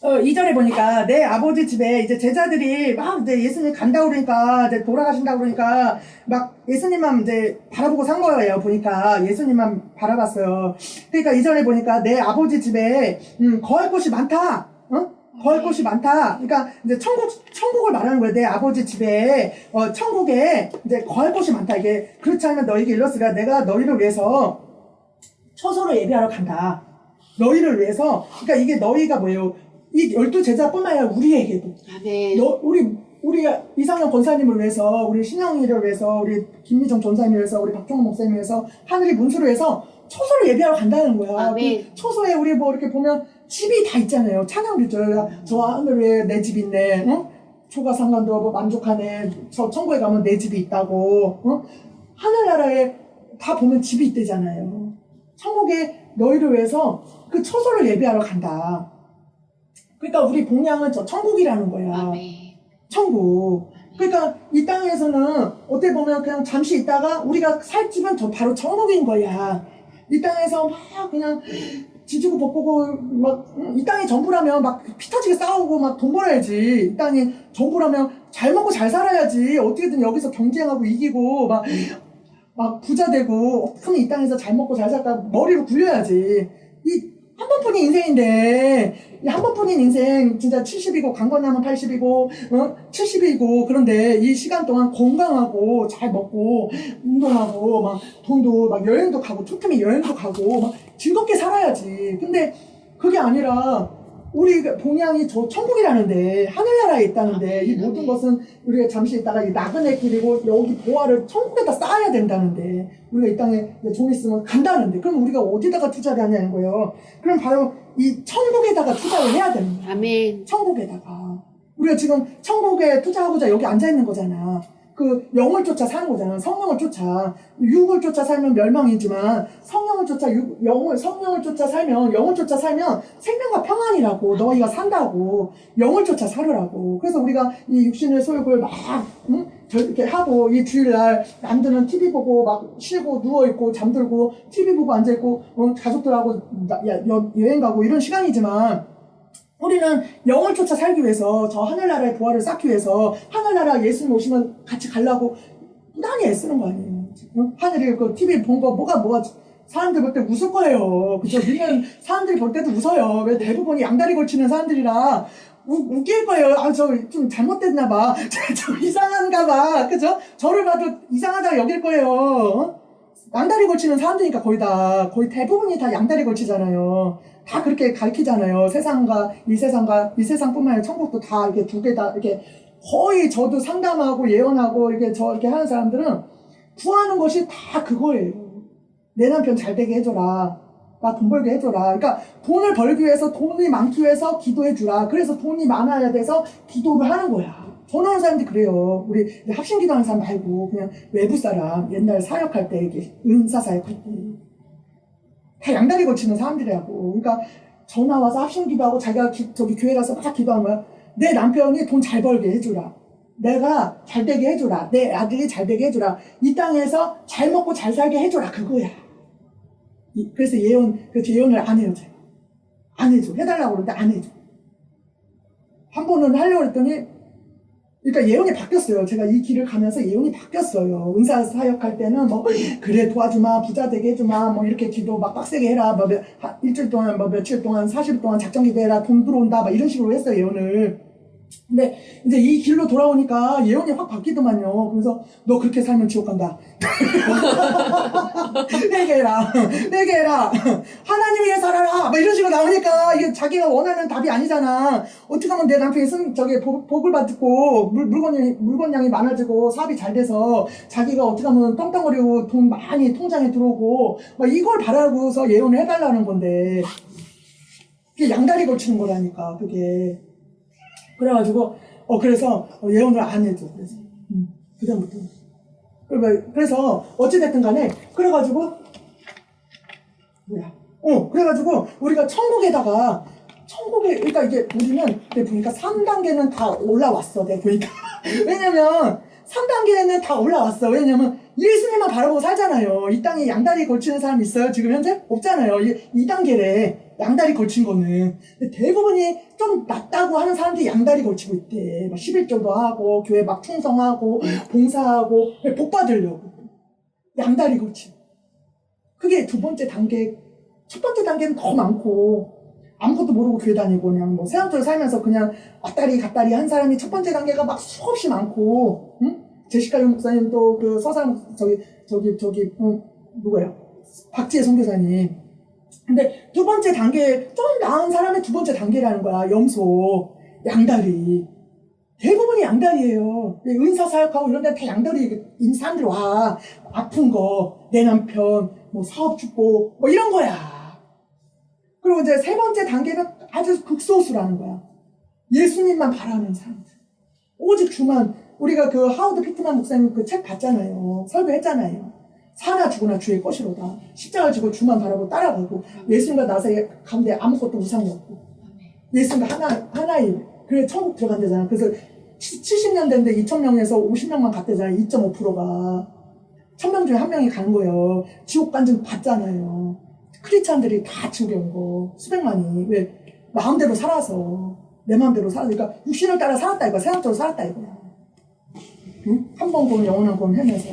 2절에 보니까 내 아버지 집에 이제 제자들이 막 이제 예수님 간다고 그러니까 이제 돌아가신다고 그러니까 막 예수님만 이제 바라보고 산 거예요. 보니까 예수님만 바라봤어요. 그러니까 2절에 보니까 내 아버지 집에 거할 곳이 많다. 거할 곳이 많다. 그러니까 이제 천국을 말하는 거예요. 내 아버지 집에 천국에 이제 거할 곳이 많다. 이게 그렇지 않으면 너에게 일렀으라 내가 너희를 위해서 처소로 예배하러 간다. 너희를 위해서. 그러니까 이게 너희가 뭐예요? 이 12제자뿐만 아니라 우리에게도. 아멘. 우리 이상현 권사님을 위해서, 우리 신영이를 위해서, 우리 김미정 전사님을 위해서, 우리 박종원 목사님을 위해서, 하늘이 문수를 위해서 처소를 예배하러 간다는 거야. 아멘. 그 처소에 우리 이렇게 보면 집이 다 있잖아요. 찬양도 있죠. 저 하늘 위에 내 집 있네. 초가 상관도 만족하네. 저 천국에 가면 내 집이 있다고. 하늘나라에 다 보면 집이 있대잖아요. 천국에 너희를 위해서 그 처소를 예배하러 간다. 그러니까 우리 본향은 저 천국이라는 거야. 아멘. 천국. 그러니까 이 땅에서는 어떻게 보면 그냥 잠시 있다가 우리가 살 집은 저 바로 천국인 거야. 이 땅에서 막 그냥 지지고 볶고 막 이 땅이 전부라면 막 피 터지게 싸우고 막 돈 벌어야지. 이 땅이 전부라면 잘 먹고 잘 살아야지. 어떻게든 여기서 경쟁하고 이기고 막 부자 되고 어떻게 이 땅에서 잘 먹고 잘 살까 머리를 굴려야지. 이 한 번뿐인 인생인데 이 한 번뿐인 인생 진짜 70이고 강건하면 80이고 70이고 그런데 이 시간 동안 건강하고 잘 먹고 운동하고 막 돈도 막 여행도 가고 틈틈이 여행도 가고 막 즐겁게 살아야지. 근데 그게 아니라 우리 본향이 저 천국이라는데 하늘나라에 있다는데 이 모든 것은 우리가 잠시 있다가 이 나그네 길이고 여기 보화를 천국에다 쌓아야 된다는데 우리가 이 땅에 좀 있으면 간다는데 그럼 우리가 어디다가 투자를 하냐는 거예요. 그럼 바로 이 천국에다가 투자를 해야 되는 거예요. 아멘. 천국에다가. 우리가 지금 천국에 투자하고자 여기 앉아 있는 거잖아. 그 영을 쫓아 사는 거잖아. 성령을 쫓아. 육을 쫓아 살면 멸망이지만 성령을 쫓아 성령을 쫓아 살면 영을 쫓아 살면 생명과 평안이라고 너희가 산다고 영을 쫓아 살으라고. 그래서 우리가 이 육신의 소욕을 막 이렇게 하고 이 주일날 남들은 TV 보고 막 쉬고 누워있고 잠들고 TV 보고 앉아있고 가족들하고 여행 가고 이런 시간이지만 우리는 영을 쫓아 살기 위해서 저 하늘나라의 보화를 쌓기 위해서 하늘나라 예수님 오시면 같이 가려고 꾸준히 애쓰는 거 아니에요. 하늘이 그 TV 본 거 뭐가 사람들 볼 때 웃을 거예요. 그죠? 우리는 사람들이 볼 때도 웃어요. 왜 대부분이 양다리 걸치는 사람들이라 웃길 거예요. 저 좀 잘못됐나 봐. 좀 이상한가 봐. 그죠? 저를 봐도 이상하다고 여길 거예요. 양다리 걸치는 사람들이니까 거의 대부분이 다 양다리 걸치잖아요. 다 그렇게 가르치잖아요. 이 세상뿐만 아니라 천국도 다 이렇게 두 개 다 이렇게 거의 저도 상담하고 예언하고 이렇게 하는 사람들은 구하는 것이 다 그거예요. 내 남편 잘 되게 해줘라. 나 돈 벌게 해줘라. 그러니까 돈을 벌기 위해서 돈이 많기 위해서 기도해주라. 그래서 돈이 많아야 돼서 기도를 하는 거야. 전화하는 사람들이 그래요. 우리 합심 기도하는 사람 말고 그냥 외부 사람 옛날 사역할 때 은사 사역할 때 다 양다리 걸치는 사람들이라고. 그러니까 전화 와서 합심 기도하고 자기가 저기 교회 가서 막 기도하는 거야. 내 남편이 돈 잘 벌게 해주라. 내가 잘 되게 해주라. 내 아들이 잘 되게 해주라. 이 땅에서 잘 먹고 잘 살게 해주라. 그거야. 그래서 예언을 안 해요. 제가. 안 해줘. 해달라고 그러는데 안 해줘. 한 번은 하려고 했더니 그러니까 예언이 바뀌었어요. 제가 이 길을 가면서 예언이 바뀌었어요. 은사 사역할 때는 뭐 그래 도와주마, 부자 되게 해주마, 뭐 이렇게 기도 막 빡세게 해라, 뭐 일주일 동안 뭐 며칠 동안 40일 동안 작정 기도해라, 돈 들어온다, 막 이런 식으로 했어요 예언을. 근데 이제 이 길로 돌아오니까 예언이 확 바뀌더만요. 그래서 너 그렇게 살면 지옥 간다. 내게 해라. 내게 해라. 하나님 위해 살아라. 막 이런 식으로 나오니까 이게 자기가 원하는 답이 아니잖아. 어떻게 하면 내 남편이 복을 받고 물건량이 많아지고 사업이 잘 돼서 자기가 어떻게 하면 떵떵거리고 돈 많이 통장에 들어오고 막 이걸 바라고서 예언을 해달라는 건데 그게 양다리 걸치는 거라니까 그게. 그래가지고 그래서 예언을 안 해줘. 그래서 그다음부터 그래서 어찌됐든 간에 그래가지고 그래가지고 우리가 천국에 그러니까 이게 우리는 내가 보니까 3단계는 다 올라왔어. 내가 보니까 왜냐면 3단계는 다 올라왔어. 왜냐면 예수님만 바라보고 살잖아요. 이 땅에 양다리 걸치는 사람 있어요? 지금 현재? 없잖아요. 2단계래. 양다리 걸친 거는. 대부분이 좀 낫다고 하는 사람들이 양다리 걸치고 있대. 막 11조도 하고, 교회 막 충성하고, 봉사하고, 복 받으려고. 양다리 걸치고. 그게 두 번째 단계, 첫 번째 단계는 더 많고, 아무것도 모르고 교회 다니고, 그냥 뭐 세상적으로 살면서 그냥 왔다리 갔다리 한 사람이 첫 번째 단계가 막 수없이 많고, 응? 제시카 목사님도 그 서산, 누구예요? 박지혜 선교사님. 근데 두 번째 단계, 좀 나은 사람의 두 번째 단계라는 거야. 염소, 양다리. 대부분이 양다리예요. 은사 사역하고 이런 데 다 양다리인 사람들 와. 아픈 거, 내 남편, 뭐 사업 죽고, 뭐 이런 거야. 그리고 이제 세 번째 단계는 아주 극소수라는 거야. 예수님만 바라는 사람들. 오직 주만, 우리가 그 하워드 피트만 목사님 그 책 봤잖아요. 설교했잖아요. 사나 죽으나 주의 것이로다. 십자가 지고 주만 바라고 따라가고 예수님과 나 사이에 가운데 아무것도 우상이 없고 예수님과 하나의 그래 천국 들어간대잖아. 그래서 70년대인데 2,000명에서 50명만 갔대잖아. 2.5%가 1,000명 중에 한 명이 가는 거예요. 지옥 간증 받잖아요. 크리스찬들이 다 지옥에 온 거 수백만이. 왜? 마음대로 살아서 내 마음대로 살아서 그러니까 육신을 따라 살았다 이거야. 세상적으로 살았다 이거야. 응? 한 번 본 영원한 건 헤매서.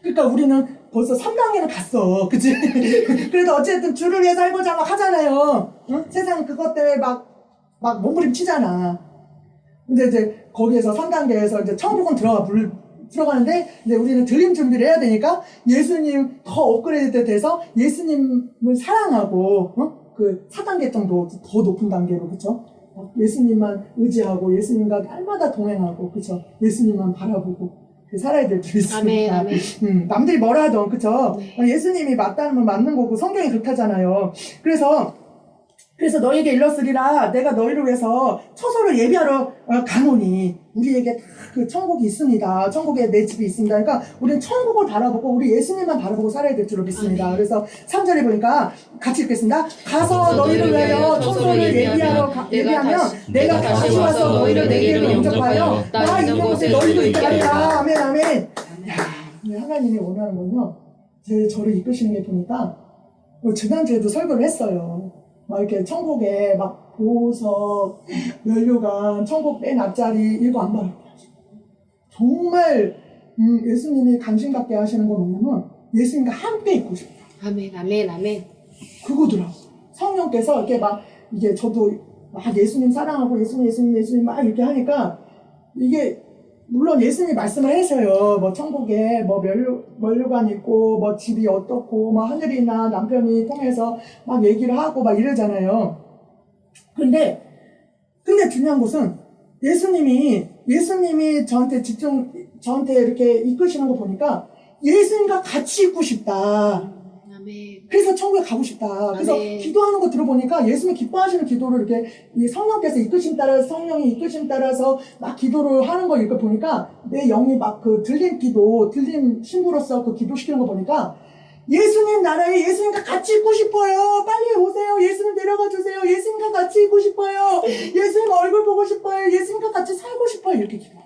그러니까 우리는 벌써 3단계는 갔어. 그치? 그래도 어쨌든 주를 위해 살고자 막 하잖아요. 응? 세상 그것 때문에 막 몸부림치잖아. 근데 이제 거기에서 3단계에서 이제 천국은 들어가는데 이제 우리는 드림 준비를 해야 되니까 예수님 더 업그레이드 돼서 예수님을 사랑하고 그 4단계 정도 더 높은 단계로 그쵸? 예수님만 의지하고 예수님과 날마다 동행하고 그쵸? 예수님만 바라보고 살아야 될 줄 있습니다. 아멘, 아멘. 남들이 뭐라 하던 그쵸? 네. 예수님이 맞다는 건 맞는 거고 성경이 그렇다잖아요. 그래서 너에게 일렀으리라 내가 너희를 위해서 처소를 예비하러 가노니 우리에게 다 그 천국이 있습니다. 천국에 내 집이 있습니다. 그러니까 우리는 천국을 바라보고 우리 예수님만 바라보고 살아야 될 줄로 믿습니다. 아멘. 그래서 3절에 보니까 같이 읽겠습니다. 가서 너희를 위하여 처소를 예비하면 내가 다시 와서 너희를 내게로 영접하여 나 있는 곳에 너희도 있게 하리라. 아멘 아멘. 야, 하나님이 원하는 건요. 저를 이끄시는 게 보니까 지난주에도 설교를 했어요. 막 이렇게 천국에 막 보석, 면류관, 천국 맨 앞자리 이거 안 말하고 정말 예수님이 관심 갖게 하시는 거 뭐냐면 예수님과 함께 있고 싶다. 아멘, 아멘, 아멘. 그거더라고. 성령께서 이렇게 막 이게 저도 막 예수님 사랑하고 예수님 막 이렇게 하니까 이게 물론 예수님이 말씀을 하셔요. 뭐 천국에 뭐 면류관 있고 뭐 집이 어떻고 뭐 하늘이나 남편이 통해서 막 얘기를 하고 막 이러잖아요. 근데 중요한 것은 예수님이 저한테 이렇게 이끄시는 거 보니까 예수님과 같이 있고 싶다. 아멘. 그래서 천국에 가고 싶다. 그래서 아멘. 기도하는 거 들어보니까 예수님이 기뻐하시는 기도를 이렇게 이 성령께서 성령이 이끄심 따라서 막 기도를 하는 거 이렇게 보니까 내 영이 막 그 들림 신부로서 그 기도시키는 거 보니까 예수님 나라에 예수님과 같이 있고 싶어요. 빨리 오세요. 예수님 데려가 주세요. 예수님과 같이 있고 싶어요. 예수님 얼굴 보고 싶어요. 예수님과 같이 살고 싶어요. 이렇게 기도해요.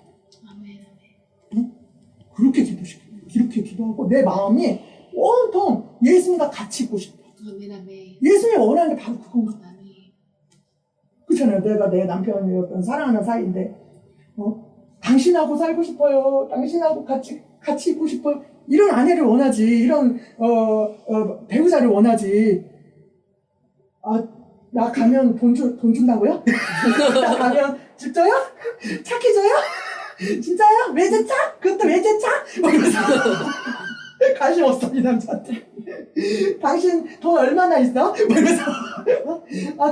아멘, 아멘. 응? 그렇게 기도하고 내 마음이 온통 예수님과 같이 있고 싶다. 아멘, 아멘. 예수님이 원하는 게 바로 그건 거야. 아멘. 그렇잖아요. 내가 내 남편이었던 사랑하는 사이인데 당신하고 살고 싶어요. 당신하고 같이 있고 싶어요. 이런 아내를 원하지. 이런, 배우자를 원하지. 나 가면 돈 준다고요? 나 가면 집 줘요? 차키 줘요? 진짜요? 외제차? 그것도 외제차? 이러면서 관심 없어, 이 남자한테. 당신 돈 얼마나 있어? 이러면서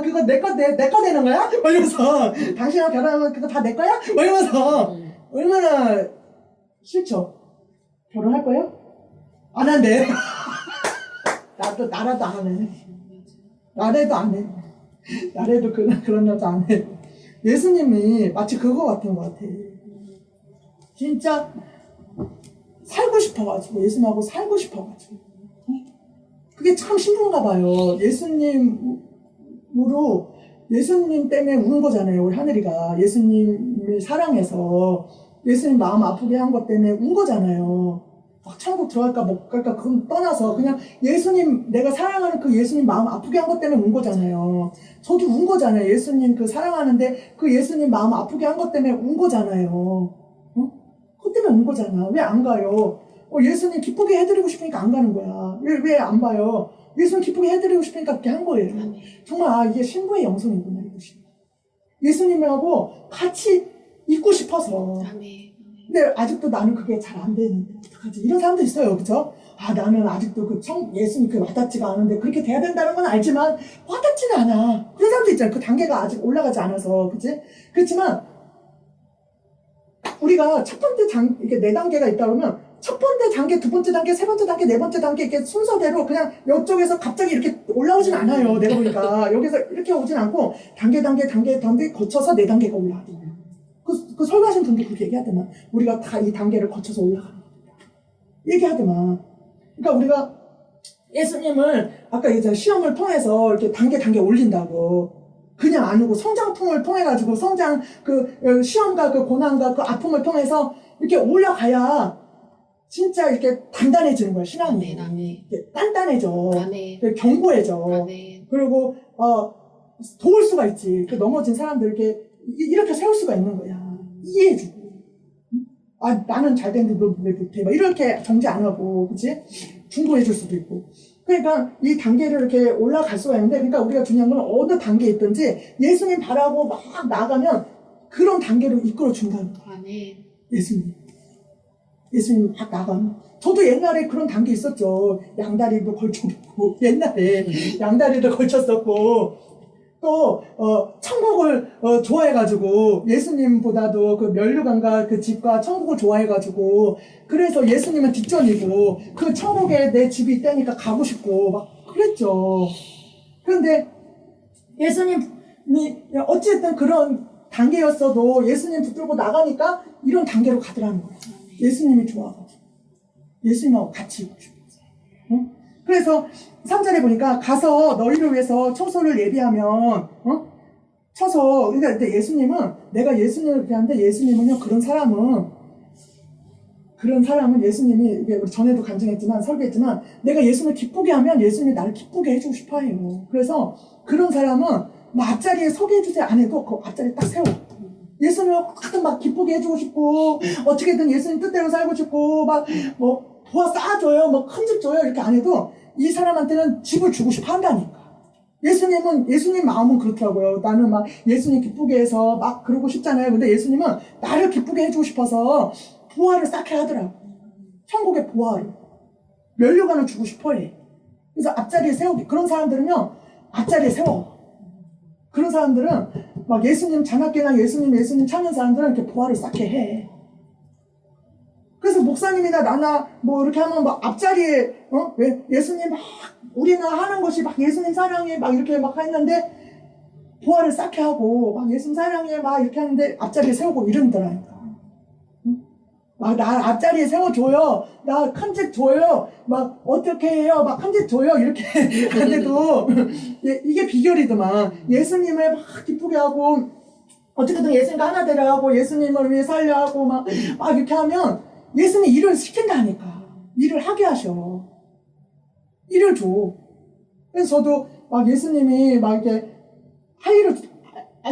그거 내 거 되는 거야? 이러면서 당신하고 결혼하면 그거 다 내 거야? 이러면서 얼마나 싫죠? 결혼할 거예요? 안 한대. 나라도 안 해. 나라도 안 해. 나라도 그런 여자 안 해. 예수님이 마치 그거 같은 것 같아. 진짜 살고 싶어가지고, 예수님하고 살고 싶어가지고. 그게 참 신기한가 봐요. 예수님 때문에 우는 거잖아요. 우리 하늘이가. 예수님을 사랑해서 예수님 마음 아프게 한 것 때문에 운 거잖아요. 막 천국 들어갈까 못 갈까 그건 떠나서 그냥 예수님, 내가 사랑하는 그 예수님 마음 아프게 한 것 때문에 운 거잖아요. 저도 운 거잖아요. 예수님 사랑하는데 그 예수님 마음 아프게 한 것 때문에 운 거잖아요. 그것 때문에 운 거잖아. 왜 안 가요? 예수님 기쁘게 해드리고 싶으니까 안 가는 거야. 왜 안 봐요? 예수님 기쁘게 해드리고 싶으니까 그렇게 한 거예요. 정말 이게 신부의 영성이구나, 이것이. 예수님하고 같이 있고 싶어서. 근데 아직도 나는 그게 잘 안 되는데 어떡하지? 이런 사람도 있어요, 그렇죠? 나는 아직도 예수님 와닿지가 않은데 그렇게 돼야 된다는 건 알지만 와닿지는 않아. 그런 사람도 있잖아요. 그 단계가 아직 올라가지 않아서, 그렇지? 그렇지만 우리가 첫 번째 이게 4단계가 있다 그러면 첫 번째 단계, 두 번째 단계, 세 번째 단계, 네 번째 단계 이렇게 순서대로 그냥 이쪽에서 갑자기 이렇게 올라오진 않아요. 내가 보니까 여기서 이렇게 오진 않고 단계 거쳐서 4단계가 올라가더라고요. 그 설교하신 분도 그렇게 얘기하더만. 우리가 다 이 단계를 거쳐서 올라가는 거다. 얘기하더만. 그러니까 우리가 예수님을 아까 얘기했잖아요. 시험을 통해서 이렇게 단계 올린다고. 그냥 안 오고 성장풍을 통해가지고 시험과 그 고난과 그 아픔을 통해서 이렇게 올라가야 진짜 이렇게 단단해지는 거야, 신앙이. 이렇게 단단해져. 견고해져. 그리고, 도울 수가 있지. 그 넘어진 사람들 이렇게 세울 수가 있는 거야. 이해해주고. 나는 잘 됐는데 너 왜 못해? 이렇게 정지 안 하고, 그치? 중보해줄 수도 있고. 그러니까 이 단계를 이렇게 올라갈 수가 있는데, 그러니까 우리가 중요한 건 어느 단계에 있든지 예수님 바라고 막 나가면 그런 단계로 이끌어 준다는 거야. 예수님 막 나가면. 저도 옛날에 그런 단계 있었죠. 양다리도 걸쳐놓고, 옛날에 양다리도 걸쳤었고, 또, 천국을, 좋아해가지고, 예수님보다도 그 면류관과 그 집과 천국을 좋아해가지고, 그래서 예수님은 뒷전이고, 그 천국에 내 집이 있다니까 가고 싶고, 막 그랬죠. 그런데 예수님이, 어쨌든 그런 단계였어도 예수님 붙들고 나가니까 이런 단계로 가더라는 거예요. 예수님이 좋아가지고. 예수님하고 같이 있고 싶어서. 응? 그래서 3절에 보니까 가서 너희를 위해서 처소를 예비하면 처소. 그러니까 내가 예수님을 그렇게 하는데 예수님은요 그런 사람은 예수님이 우리 전에도 간증했지만 설교했지만 내가 예수님을 기쁘게 하면 예수님이 나를 기쁘게 해주고 싶어해요. 그래서 그런 사람은 앞자리에 서게 해주세요 안 해도 그 앞자리에 딱 세워. 예수님을 하여튼 막 기쁘게 해주고 싶고 어떻게든 예수님 뜻대로 살고 싶고 도와 쌓아줘요 큰 집 줘요 이렇게 안 해도 이 사람한테는 집을 주고 싶어 한다니까. 예수님 마음은 그렇더라고요. 나는 예수님 기쁘게 해서 그러고 싶잖아요. 근데 예수님은 나를 기쁘게 해주고 싶어서 부활을 쌓게 하더라고. 천국의 부활을. 면류관을 주고 싶어 해. 그래서 앞자리에 세우기. 그런 사람들은요, 앞자리에 세워. 그런 사람들은 예수님 잔학계나 예수님 찾는 사람들은 이렇게 부활을 쌓게 해. 그래서 목사님이나 나나 이렇게 하면 앞자리에 왜 예수님 우리는 하는 것이 예수님 사랑해 이렇게 했는데 부활을 쌓게 하고 예수님 사랑해 이렇게 하는데 앞자리에 세우고 이러더라니까. 나 앞자리에 세워줘요. 나 큰 집 줘요. 어떻게 해요? 큰 집 줘요. 이렇게 하는데도 이게 비결이더만. 예수님을 기쁘게 하고 어떻게든 예수님과 하나 되려 하고 예수님을 위해 살려 하고 이렇게 하면 예수님이 일을 시킨다니까. 일을 하게 하셔. 일을 줘. 그래서 저도 예수님이 이렇게 할 일을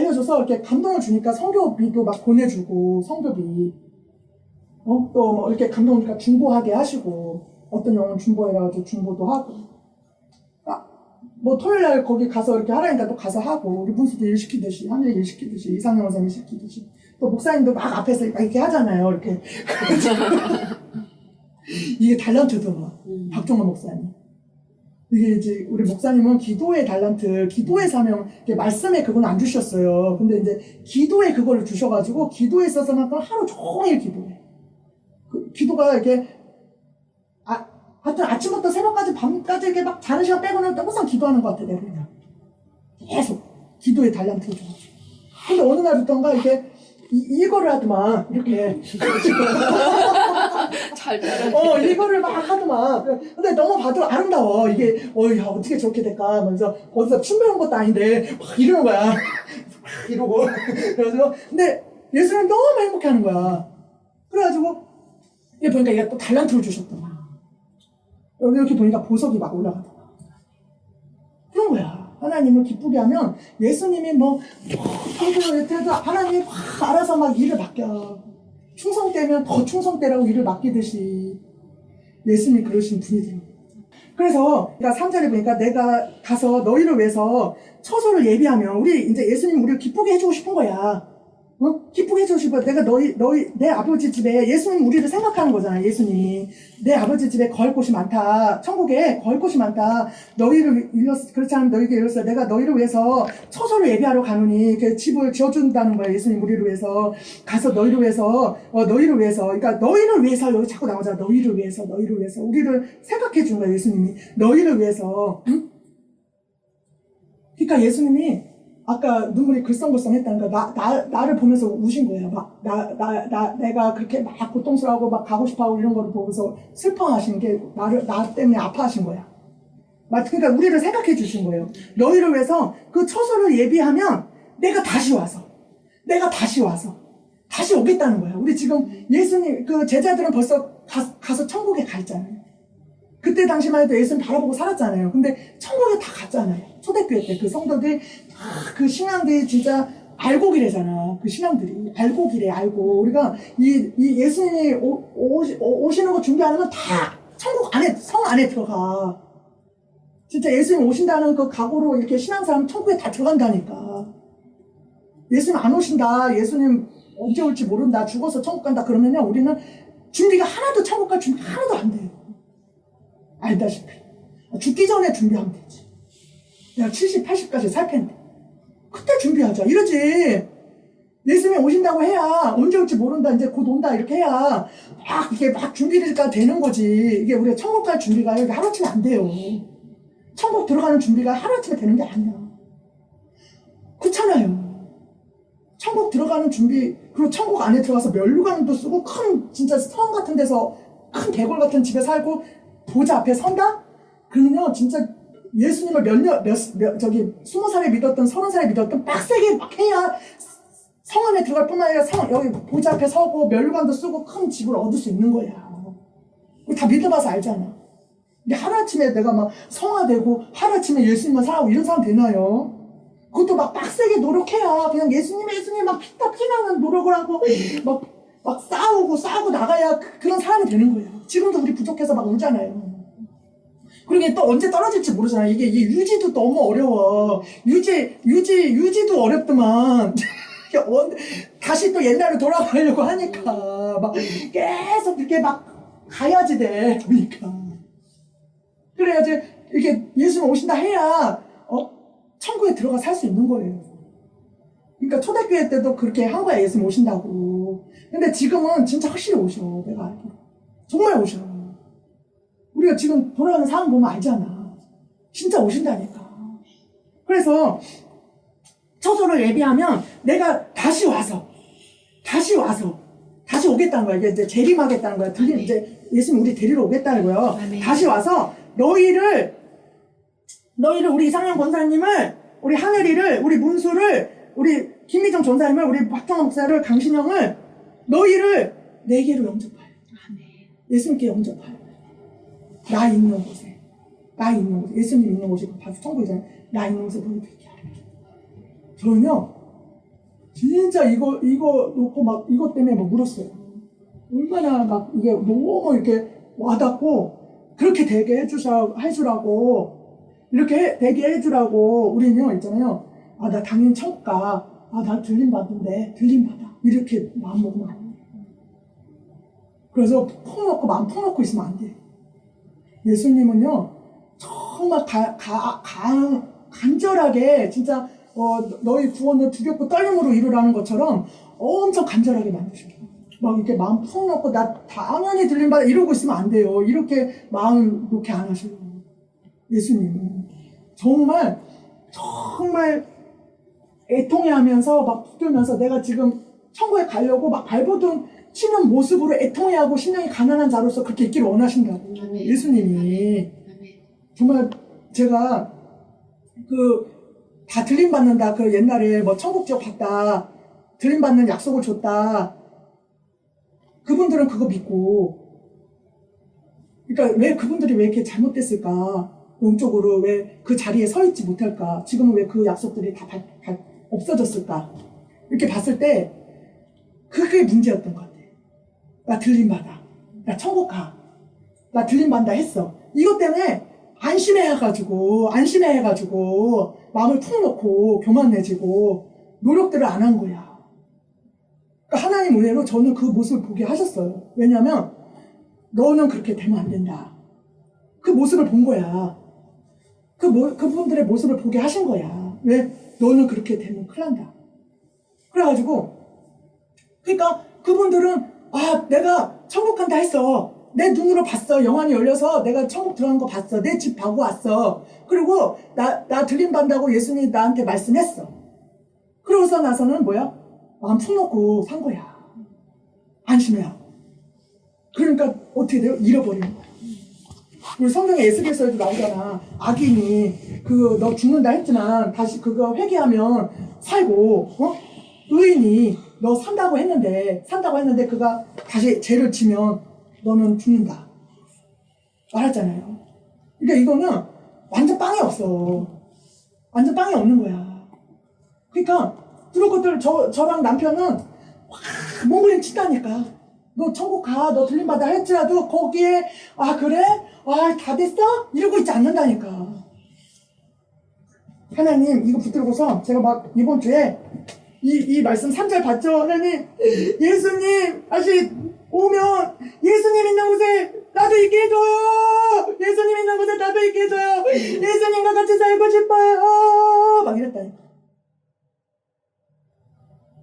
알려줘서 이렇게 감동을 주니까 성교비도 막 보내주고, 성교비. 또 뭐 이렇게 감동을 주니까 중보하게 하시고, 어떤 영혼 중보해가지고 중보도 하고. 뭐 토요일 날 거기 가서 이렇게 하라니까 또 가서 하고, 우리 문수도 일 시키듯이, 하늘 일 시키듯이, 이상형 원사님 시키듯이. 또 목사님도 막 앞에서 막 이렇게 하잖아요, 이렇게. 이게 달란트더라, 박종원 목사님. 이게 이제 우리 목사님은 기도의 달란트, 기도의 사명, 말씀에 그건 안 주셨어요. 근데 이제 기도에 그걸 주셔가지고 기도에 있어서만큼 하루 종일 기도해. 기도가 이렇게 하여튼 아침부터 새벽까지 밤까지 이렇게 막 자는 시간 빼고는 항상 기도하는 것 같아, 내가 그냥. 계속 기도의 달란트를 줘가지고. 근데 어느 날부터인가 이렇게 이거를 하더만 이렇게 잘 따라. 이거를 막 하더만. 근데 너무 봐도 아름다워. 이게 야 어떻게 저렇게 될까 하면서 어디서 춤 배운 것도 아닌데 막 이러는 거야. 막 이러고. 그래가지고 근데 예수님 너무 행복해하는 거야. 그래가지고 이게 보니까 얘가 또 달란트를 주셨더만. 여기 이렇게 보니까 보석이 막 올라가더만. 그런 거야. 하나님을 기쁘게 하면 예수님이 해도 하나님이 막 알아서 막 일을 맡겨. 충성되면 더 충성되라고 일을 맡기듯이 예수님이 그러신 분이더라고요. 그래서 3절에 보니까 내가 가서 너희를 위해서 처소를 예비하면 우리 이제 예수님 우리를 기쁘게 해주고 싶은 거야. 기쁘게 해주고 싶어. 내가 내 아버지 집에 예수님 우리를 생각하는 거잖아. 예수님이 내 아버지 집에 거할 곳이 많다. 천국에 거할 곳이 많다. 너희를 그렇지 않으면 너희에게 이뤘어. 내가 너희를 위해서 처소를 예비하러 가노니 그 집을 지어준다는 거야. 예수님 우리를 위해서 가서 너희를 위해서 그러니까 너희를 위해서 여기 자꾸 나오잖아. 너희를 위해서 우리를 생각해 준 거야. 예수님이 너희를 위해서. 응? 그러니까 예수님이 아까 눈물이 글썽글썽 했다니까, 나를 보면서 우신 거예요. 내가 그렇게 막 고통스러워하고 막 가고 싶어 하고 이런 거를 보면서 슬퍼하신 게 나 때문에 아파하신 거야. 그러니까 우리를 생각해 주신 거예요. 너희를 위해서 그 처소를 예비하면 내가 다시 와서 다시 오겠다는 거야. 우리 지금 예수님, 그 제자들은 벌써 가서 천국에 가 있잖아요. 그때 당시만 해도 예수님 바라보고 살았잖아요. 근데 천국에 다 갔잖아요. 초대교회 때 그 성도들 그 신앙들이 진짜 알고기래잖아. 그 신앙들이 알고 우리가 이 예수님이 오시는 거 준비하는 건 다 천국 안에 성 안에 들어가. 진짜 예수님 오신다는 그 각오로 이렇게 신앙사람 천국에 다 들어간다니까. 예수님 안 오신다. 예수님 언제 올지 모른다. 죽어서 천국 간다. 그러면요 우리는 준비가 하나도 천국 갈 준비 하나도 안 돼요. 알다시피 죽기 전에 준비하면 되지. 내가 70, 80까지 살 텐데 그때 준비하자 이러지. 예수님이 오신다고 해야 언제 올지 모른다 이제 곧 온다 이렇게 해야 이게 막 준비가 되는 거지. 이게 우리가 천국 갈 준비가 하루아침에 안 돼요. 천국 들어가는 준비가 하루아침에 되는 게 아니야. 그렇잖아요. 천국 들어가는 준비, 그리고 천국 안에 들어가서 면류관도 쓰고 큰 진짜 성 같은 데서 큰 대궐 같은 집에 살고 보좌 앞에 선다? 그러면요, 진짜 예수님을 20살에 믿었던, 30살에 믿었던 빡세게 막 해야 성 안에 들어갈 뿐만 아니라 여기 보좌 앞에 서고 면류관도 쓰고 큰 집을 얻을 수 있는 거야. 우리 다 믿어봐서 알잖아. 근데 하루아침에 내가 막 성화되고 하루아침에 예수님만 사랑하고 이런 사람 되나요? 그것도 막 빡세게 노력해야 그냥 예수님 막 피나는 노력을 하고 막 싸우고 나가야 그런 사람이 되는 거예요. 지금도 우리 부족해서 막 울잖아요. 그리고 또 언제 떨어질지 모르잖아. 이게 유지도 너무 어려워. 유지도 어렵더만. 다시 또 옛날로 돌아가려고 하니까 막 계속 이렇게 막 가야지 돼. 보니까. 그래야지 이렇게 예수님 오신다 해야 천국에 들어가 살 수 있는 거예요. 그러니까 초대교회 때도 그렇게 한 거야. 예수님 오신다고. 근데 지금은 진짜 확실히 오셔. 내가 알기로. 정말 오셔. 우리가 지금 돌아가는 상황 보면 알잖아. 진짜 오신다니까. 그래서 처소를 예비하면 내가 다시 오겠다는 거야. 이게 이제 재림하겠다는 거야. 이제 예수님 우리 데리러 오겠다는 거예요. 아멘. 다시 와서 너희를 우리 이상형 권사님을, 우리 하늘이를, 우리 문수를, 우리 김미정 전사님을, 우리 박정환 목사를, 강신영을, 너희를 내게로 영접하여. 예수님께 영접하여. 나 있는 곳에. 예수님 있는 곳이 바로 천국이잖아요. 나 있는 곳에 너희들 있게 하라. 저는요, 진짜 이거 놓고 막 이것 때문에 막 울었어요. 얼마나 막 이게 너무 이렇게 와닿고 그렇게 되게 해주라고 이렇게 되게 해주라고 우리는 있잖아요. 아, 나 당연히 천국 가. 아, 나 들림받는데 들림받아. 이렇게 마음 먹으면 안 돼. 그래서 푹 마음 푹 놓고 있으면 안 돼. 예수님은요 정말 간절하게 진짜 너희 구원을 두렵고 떨림으로 이루라는 것처럼 엄청 간절하게 만드셔요. 막 이렇게 마음 푹 놓고 나 당연히 들림받아 이러고 있으면 안 돼요. 이렇게 마음 놓게 안 하셔요. 예수님은 정말 애통해하면서 막 붙들면서 내가 지금 천국에 가려고 막 발버둥 치는 모습으로 애통해하고 심령이 가난한 자로서 그렇게 있기를 원하신다고. 아멘. 예수님이 아멘. 정말 제가 다 들림받는다. 그 옛날에 뭐 천국 지역 갔다. 들림받는 약속을 줬다. 그분들은 그거 믿고. 그러니까 왜 그분들이 왜 이렇게 잘못됐을까? 영적으로 왜 그 자리에 서 있지 못할까? 지금은 왜 그 약속들이 다 없어졌을까? 이렇게 봤을 때 그게 문제였던 것 같아. 나 들림받아. 나 천국 가. 나 들림받는다 했어. 이것 때문에 안심해가지고 마음을 푹 놓고 교만해지고 노력들을 안 한 거야. 그러니까 하나님 은혜로 저는 그 모습을 보게 하셨어요. 왜냐면 너는 그렇게 되면 안 된다. 그 모습을 본 거야. 그분들의 모습을 보게 하신 거야. 왜? 너는 그렇게 되면 큰일 난다. 그래가지고 그러니까 그분들은 내가 천국 간다 했어. 내 눈으로 봤어. 영안이 열려서 내가 천국 들어간 거 봤어. 내 집 보고 왔어. 그리고 나 들림받는다고 예수님이 나한테 말씀했어. 그러고서 나서는 뭐야? 마음 푹 놓고 산 거야. 안심해요. 그러니까 어떻게 돼요? 잃어버리는 거야. 우리 성경에 에스겔서에도 나오잖아. 악인이 너 죽는다 했지만 다시 그거 회개하면 살고 의인이 너 산다고 했는데 그가 다시 죄를 지면 너는 죽는다 말했잖아요. 그러니까 이거는 완전 빵이 없어. 완전 빵이 없는 거야. 그러니까 그런 것들 저랑 남편은 몸부림 치다니까. 너 천국 가, 너 들림받아 할지라도 거기에 그래? 다 됐어? 이러고 있지 않는다니까. 하나님 이거 붙들고서 제가 막 이번 주에 이 말씀 3절 봤죠? 하나님 예수님 다시 오면 예수님 있는 곳에 나도 있게 해줘요. 예수님 있는 곳에 나도 있게 해줘요. 예수님과 같이 살고 싶어요. 막 이랬다니까.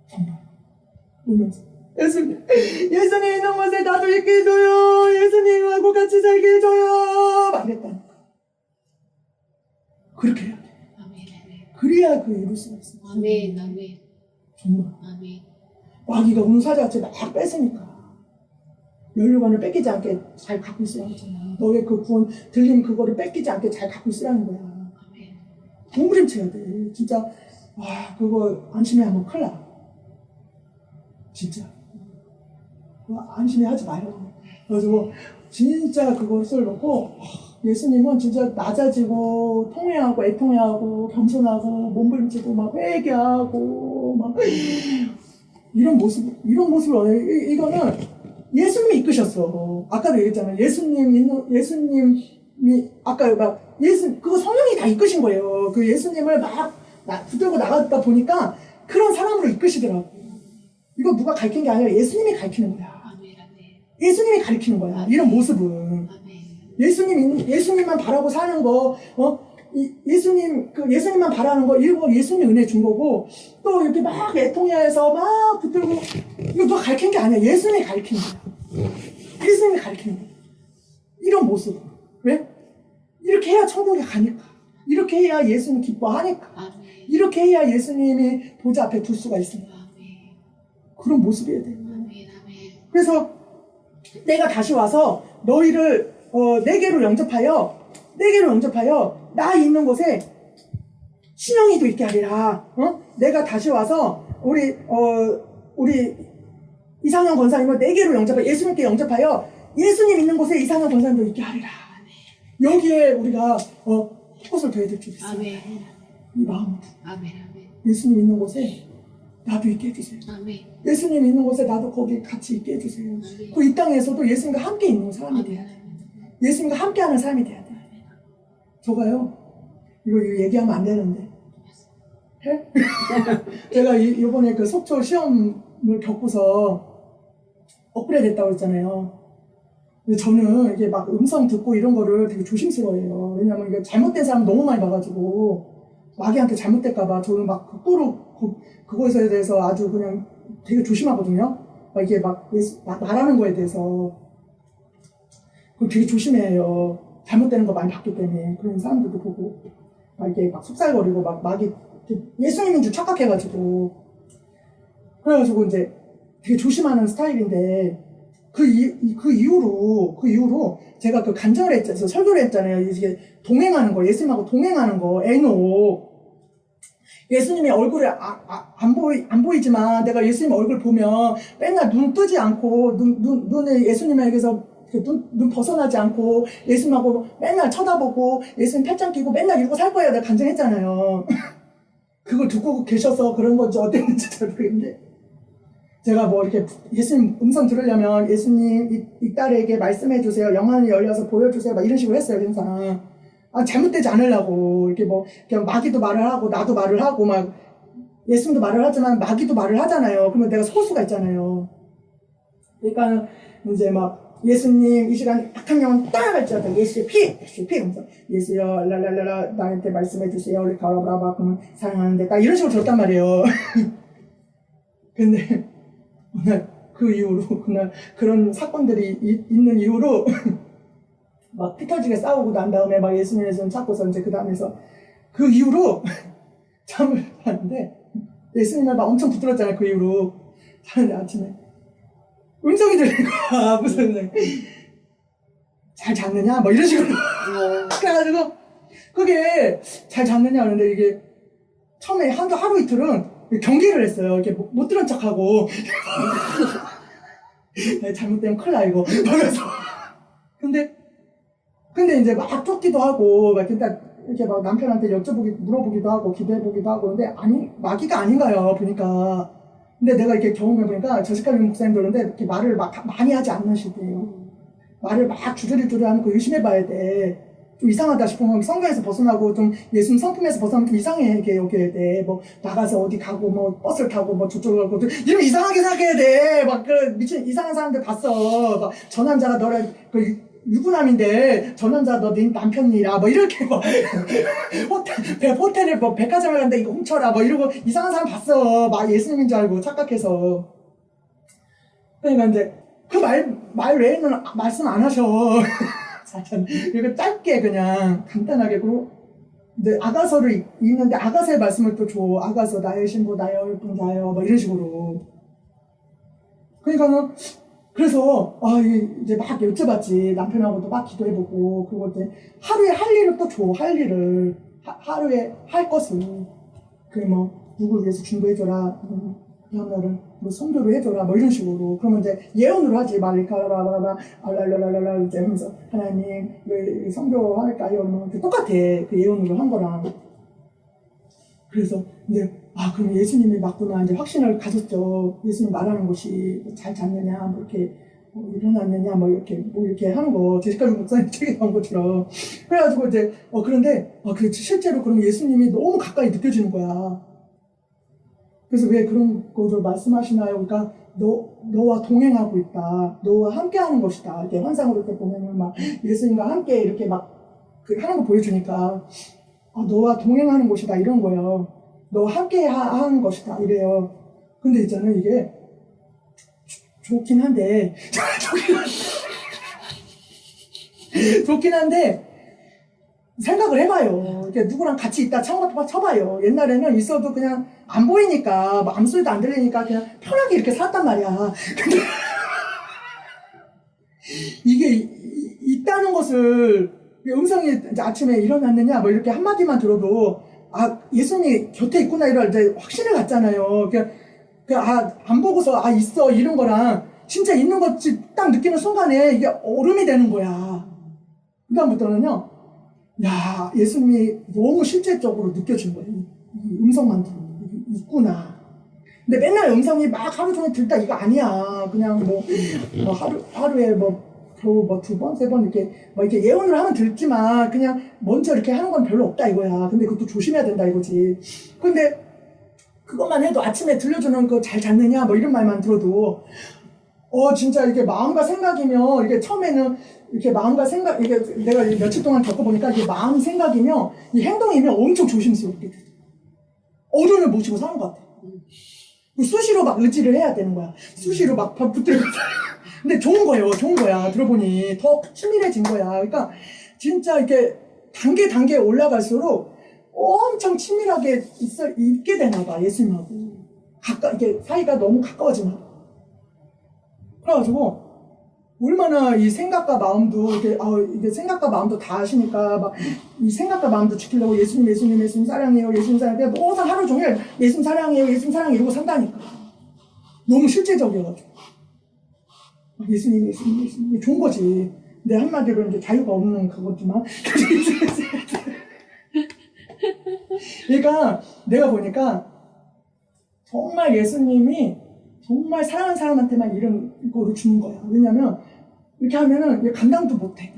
정말 울면서 예수님 있는 곳에 나도 있게 해줘요. 예수님하고 같이 살게 해줘요. 막 이랬다니까. 그렇게 해야 돼. 아멘. 그래야 이룰 수가 있어. 아멘. 정말. 아멘. 마귀가 운사자같이 막 뺏으니까 면류관을 뺏기지 않게 잘 갖고 있으라고 했잖아. 너의 그 구원 들림 그거를 뺏기지 않게 잘 갖고 있으라는 거야. 아멘. 몸부림쳐야 돼. 진짜 그거 안심해하면 큰일 나. 진짜 그거 안심해하지 마요. 그래서 진짜 그것을 놓고 예수님은 진짜 낮아지고 통회하고 애통해하고 겸손하고 몸부림치고 막 회개하고 막 이런 모습을 원해요. 이거는 예수님이 이끄셨어. 아까도 얘기했잖아요. 예수님이 아까 막 그거 성령이 다 이끄신 거예요. 그 예수님을 막 붙들고 나가다 보니까 그런 사람으로 이끄시더라고. 이거 누가 가르친 게 아니라 예수님이 가르치는 거야. 아멘. 예수님이 가르치는 거야. 이런 모습은. 아멘. 예수님만 바라고 사는 거, 예수님만 바라는 거, 이거 예수님 은혜 준 거고, 또 이렇게 막 애통해서 막 붙들고, 이거 누가 가르친 게 아니야. 예수님이 가르치는 거야. 예수님이 가르치는 거야. 이런 모습. 왜? 이렇게 해야 천국에 가니까. 이렇게 해야 예수님 기뻐하니까. 아멘. 이렇게 해야 예수님이 보좌 앞에 둘 수가 있습니다. 아멘. 그런 모습이어야 돼요. 아멘. 그래서 내가 다시 와서 너희를 내게로 영접하여 나 있는 곳에 신영이도 있게 하리라. 내가 다시 와서 우리 이상형 권사님을 내게로 영접하여 예수님께 영접하여 예수님 있는 곳에 이상형 권사님도 있게 하리라. 여기에 우리가 포커스를 둬야 될 줄 있어요. 아멘. 이 마음으로 아멘. 예수님 있는 곳에 나도 있게 해주세요. 아멘. 예수님 있는 곳에 나도 거기 같이 있게 해주세요. 그 이 땅에서도 예수님과 함께 있는 사람이 돼야 돼. 예수님과 함께하는 삶이 돼야 돼. 저가요, 이거 얘기하면 안 되는데. 해? 제가 이번에 그 속초 시험을 겪고서 업그레이드 했다고 했잖아요. 근데 저는 이게 막 음성 듣고 이런 거를 되게 조심스러워해요. 왜냐면 이게 잘못된 사람 너무 많이 봐가지고, 마귀한테 잘못될까봐 저는 막 극도로 그거에 대해서 아주 그냥 되게 조심하거든요. 막 이게 막 말하는 거에 대해서. 그걸 되게 조심해요. 잘못되는 거 많이 봤기 때문에. 그런 사람들도 보고. 막 이게 막 속살거리고 막 마귀 예수님인 줄 착각해가지고. 그래가지고 이제 되게 조심하는 스타일인데, 그 이후로 제가 그 간절을 했잖아요. 설교를 했잖아요. 이게 동행하는 거, 예수님하고 동행하는 거, 애노. 예수님의 얼굴을 안 보이지만 내가 예수님 얼굴 보면 맨날 눈 뜨지 않고, 눈에 예수님에게서 눈 벗어나지 않고, 예수님하고 맨날 쳐다보고, 예수님 팔짱 끼고 맨날 이러고 살 거예요. 내가 간증했잖아요. 그걸 듣고 계셔서 그런 건지 어땠는지 잘 모르겠는데. 제가 뭐 이렇게 예수님 음성 들으려면 예수님 이 딸에게 말씀해 주세요. 영안이 열려서 보여주세요. 막 이런 식으로 했어요, 항상. 잘못되지 않으려고. 이렇게 뭐, 그냥 마귀도 말을 하고, 나도 말을 하고, 막, 예수님도 말을 하지만 마귀도 말을 하잖아요. 그러면 내가 속을 수가 있잖아요. 그러니까, 이제 막, 예수님 이 시간 악한 영혼 따라갈지어다. 예수의 피! 하면서, 예수여, 랄랄랄라, 나한테 말씀해 주세요. 우리 가라바라바, 그러면 사랑하는데, 딱 이런 식으로 들었단 말이에요. 근데, 그날, 그런 사건들이 있는 이후로, 막 피 터지게 싸우고 난 다음에 막 예수님의 손 찾고서 이제 그 다음에서 그 이후로 잠을 잤는데 예수님을 막 엄청 붙들었잖아요. 그 이후로 자는데 아침에 음성이 들리는 거야. 무슨 잘 잤느냐 뭐 이런 식으로. 그래가지고 그게 잘 잤느냐 그러는데 이게 처음에 하루 이틀은 경계를 했어요. 이렇게 못 들은 척하고 잘못되면 큰일 나 이거 그래서 근데 이제 막 쫓기도 하고, 막 이렇게 막 남편한테 물어보기도 하고, 기도해보기도 하고, 근데 마귀가 아닌가요, 보니까. 근데 내가 이렇게 경험해보니까, 저식하는 목사님도 그런데 이렇게 말을 막 많이 하지 않는 시대예요. 말을 막 주저리 하는 거 의심해봐야 돼. 좀 이상하다 싶으면 성경에서 벗어나고, 좀 예수님 성품에서 벗어나면 좀 이상해, 이렇게 여겨야 돼. 뭐, 나가서 어디 가고, 뭐, 버스를 타고, 뭐, 저쪽으로 가고, 이러면 이상하게 생각해야 돼. 막, 미친 이상한 사람들 봤어. 막, 저 남자가 너를, 유부남인데 저 남자 너 네 남편이라 뭐 이렇게 뭐 호텔에 뭐 백화점을 갔는데 이거 훔쳐라 뭐 이러고 이상한 사람 봤어. 막 예수님인 줄 알고 착각해서. 그러니까 이제 그 말 외에는 말씀 안 하셔. 이거 짧게 그냥 간단하게. 그리고 근데 아가서를 읽는데 아가서의 말씀을 또 줘. 아가서 나의 신부 나의 얼풍자여 뭐 이런 식으로. 그러니까는 그래서 이제 막 여쭤봤지. 남편하고도 막 기도해보고. 그리고 이제 하루에 할 일을 또 줘. 할 일을 하루에 할 것을 뭐 누굴 위해서 중보해줘라. 다음날은 뭐 성교를 해줘라. 뭐 이런 식으로. 그러면 이제 예언으로 하지. 말리카라바라바 알랄랄랄랄 이제 하면서 하나님 왜 성교할까요? 그러면 똑같아. 그 예언으로 한 거랑. 그래서 이제 그럼 예수님이 맞구나. 이제 확신을 가졌죠. 예수님 말하는 것이 잘 잤느냐, 뭐 이렇게 일어났느냐, 뭐 이렇게 하는 거. 제시카 목사님 책에 나온 것처럼. 그래가지고 이제 그런데 실제로 그럼 예수님이 너무 가까이 느껴지는 거야. 그래서 왜 그런 거를 말씀하시나요? 그러니까 너와 동행하고 있다. 너와 함께하는 것이다. 이렇게 환상으로 이렇게 보면은 막 예수님과 함께 이렇게 막 하는 거 보여주니까 너와 동행하는 곳이다 이런 거예요. 너와 함께 하는 것이다 이래요. 근데 있잖아요, 이게 좋긴 한데 생각을 해봐요. 이렇게 누구랑 같이 있다 창호박박 쳐봐요. 옛날에는 있어도 그냥 안 보이니까 뭐 아무 소리도 안 들리니까 그냥 편하게 이렇게 살았단 말이야. 근데 이게 있다는 것을 음성이 이제 아침에 일어났느냐 뭐 이렇게 한마디만 들어도 예수님이 곁에 있구나 이런 이제 확신을 갖잖아요. 안 보고서 있어 이런 거랑 진짜 있는 것 딱 느끼는 순간에 이게 얼음이 되는 거야. 그다음부터는요, 야, 예수님이 너무 실제적으로 느껴진 거예요. 이 음성만 들어도 있구나. 근데 맨날 음성이 막 하루 종일 듣다 이거 아니야. 그냥 하루에 겨우 2번, 3번 이렇게 예언을 하면 듣지만 그냥 먼저 이렇게 하는 건 별로 없다 이거야. 근데 그것도 조심해야 된다 이거지. 근데 그것만 해도 아침에 들려주는 거 잘 잤느냐 이런 말만 들어도 진짜 이게 마음과 생각이면 이게 처음에는 이렇게 마음과 생각 이게 내가 며칠 동안 겪어보니까 이게 마음 생각이면 이 행동이면 엄청 조심스럽게 돼. 어른을 모시고 사는 것 같아. 수시로 막 의지를 해야 되는 거야. 수시로 막 붙들고 근데 좋은 거야. 들어보니 더 친밀해진 거야. 그러니까 진짜 이렇게 단계 올라갈수록 엄청 친밀하게 있게 되나 봐, 예수님하고. 이게 사이가 너무 가까워지나 봐. 그래가지고, 얼마나 이 생각과 마음도, 이게 생각과 마음도 다 아시니까, 막, 이 생각과 마음도 지키려고 예수님 사랑해요, 예수님 사랑해요. 항상 하루 종일 예수님 사랑해요, 예수님 사랑해요 이러고 산다니까. 너무 실제적이어가지고. 예수님. 좋은 거지. 내 한마디로 이제 자유가 없는 그거지만. 그러니까 내가 보니까 정말 예수님이 정말 사랑하는 사람한테만 이런 거를 주는 거야. 왜냐면 이렇게 하면은 감당도 못해.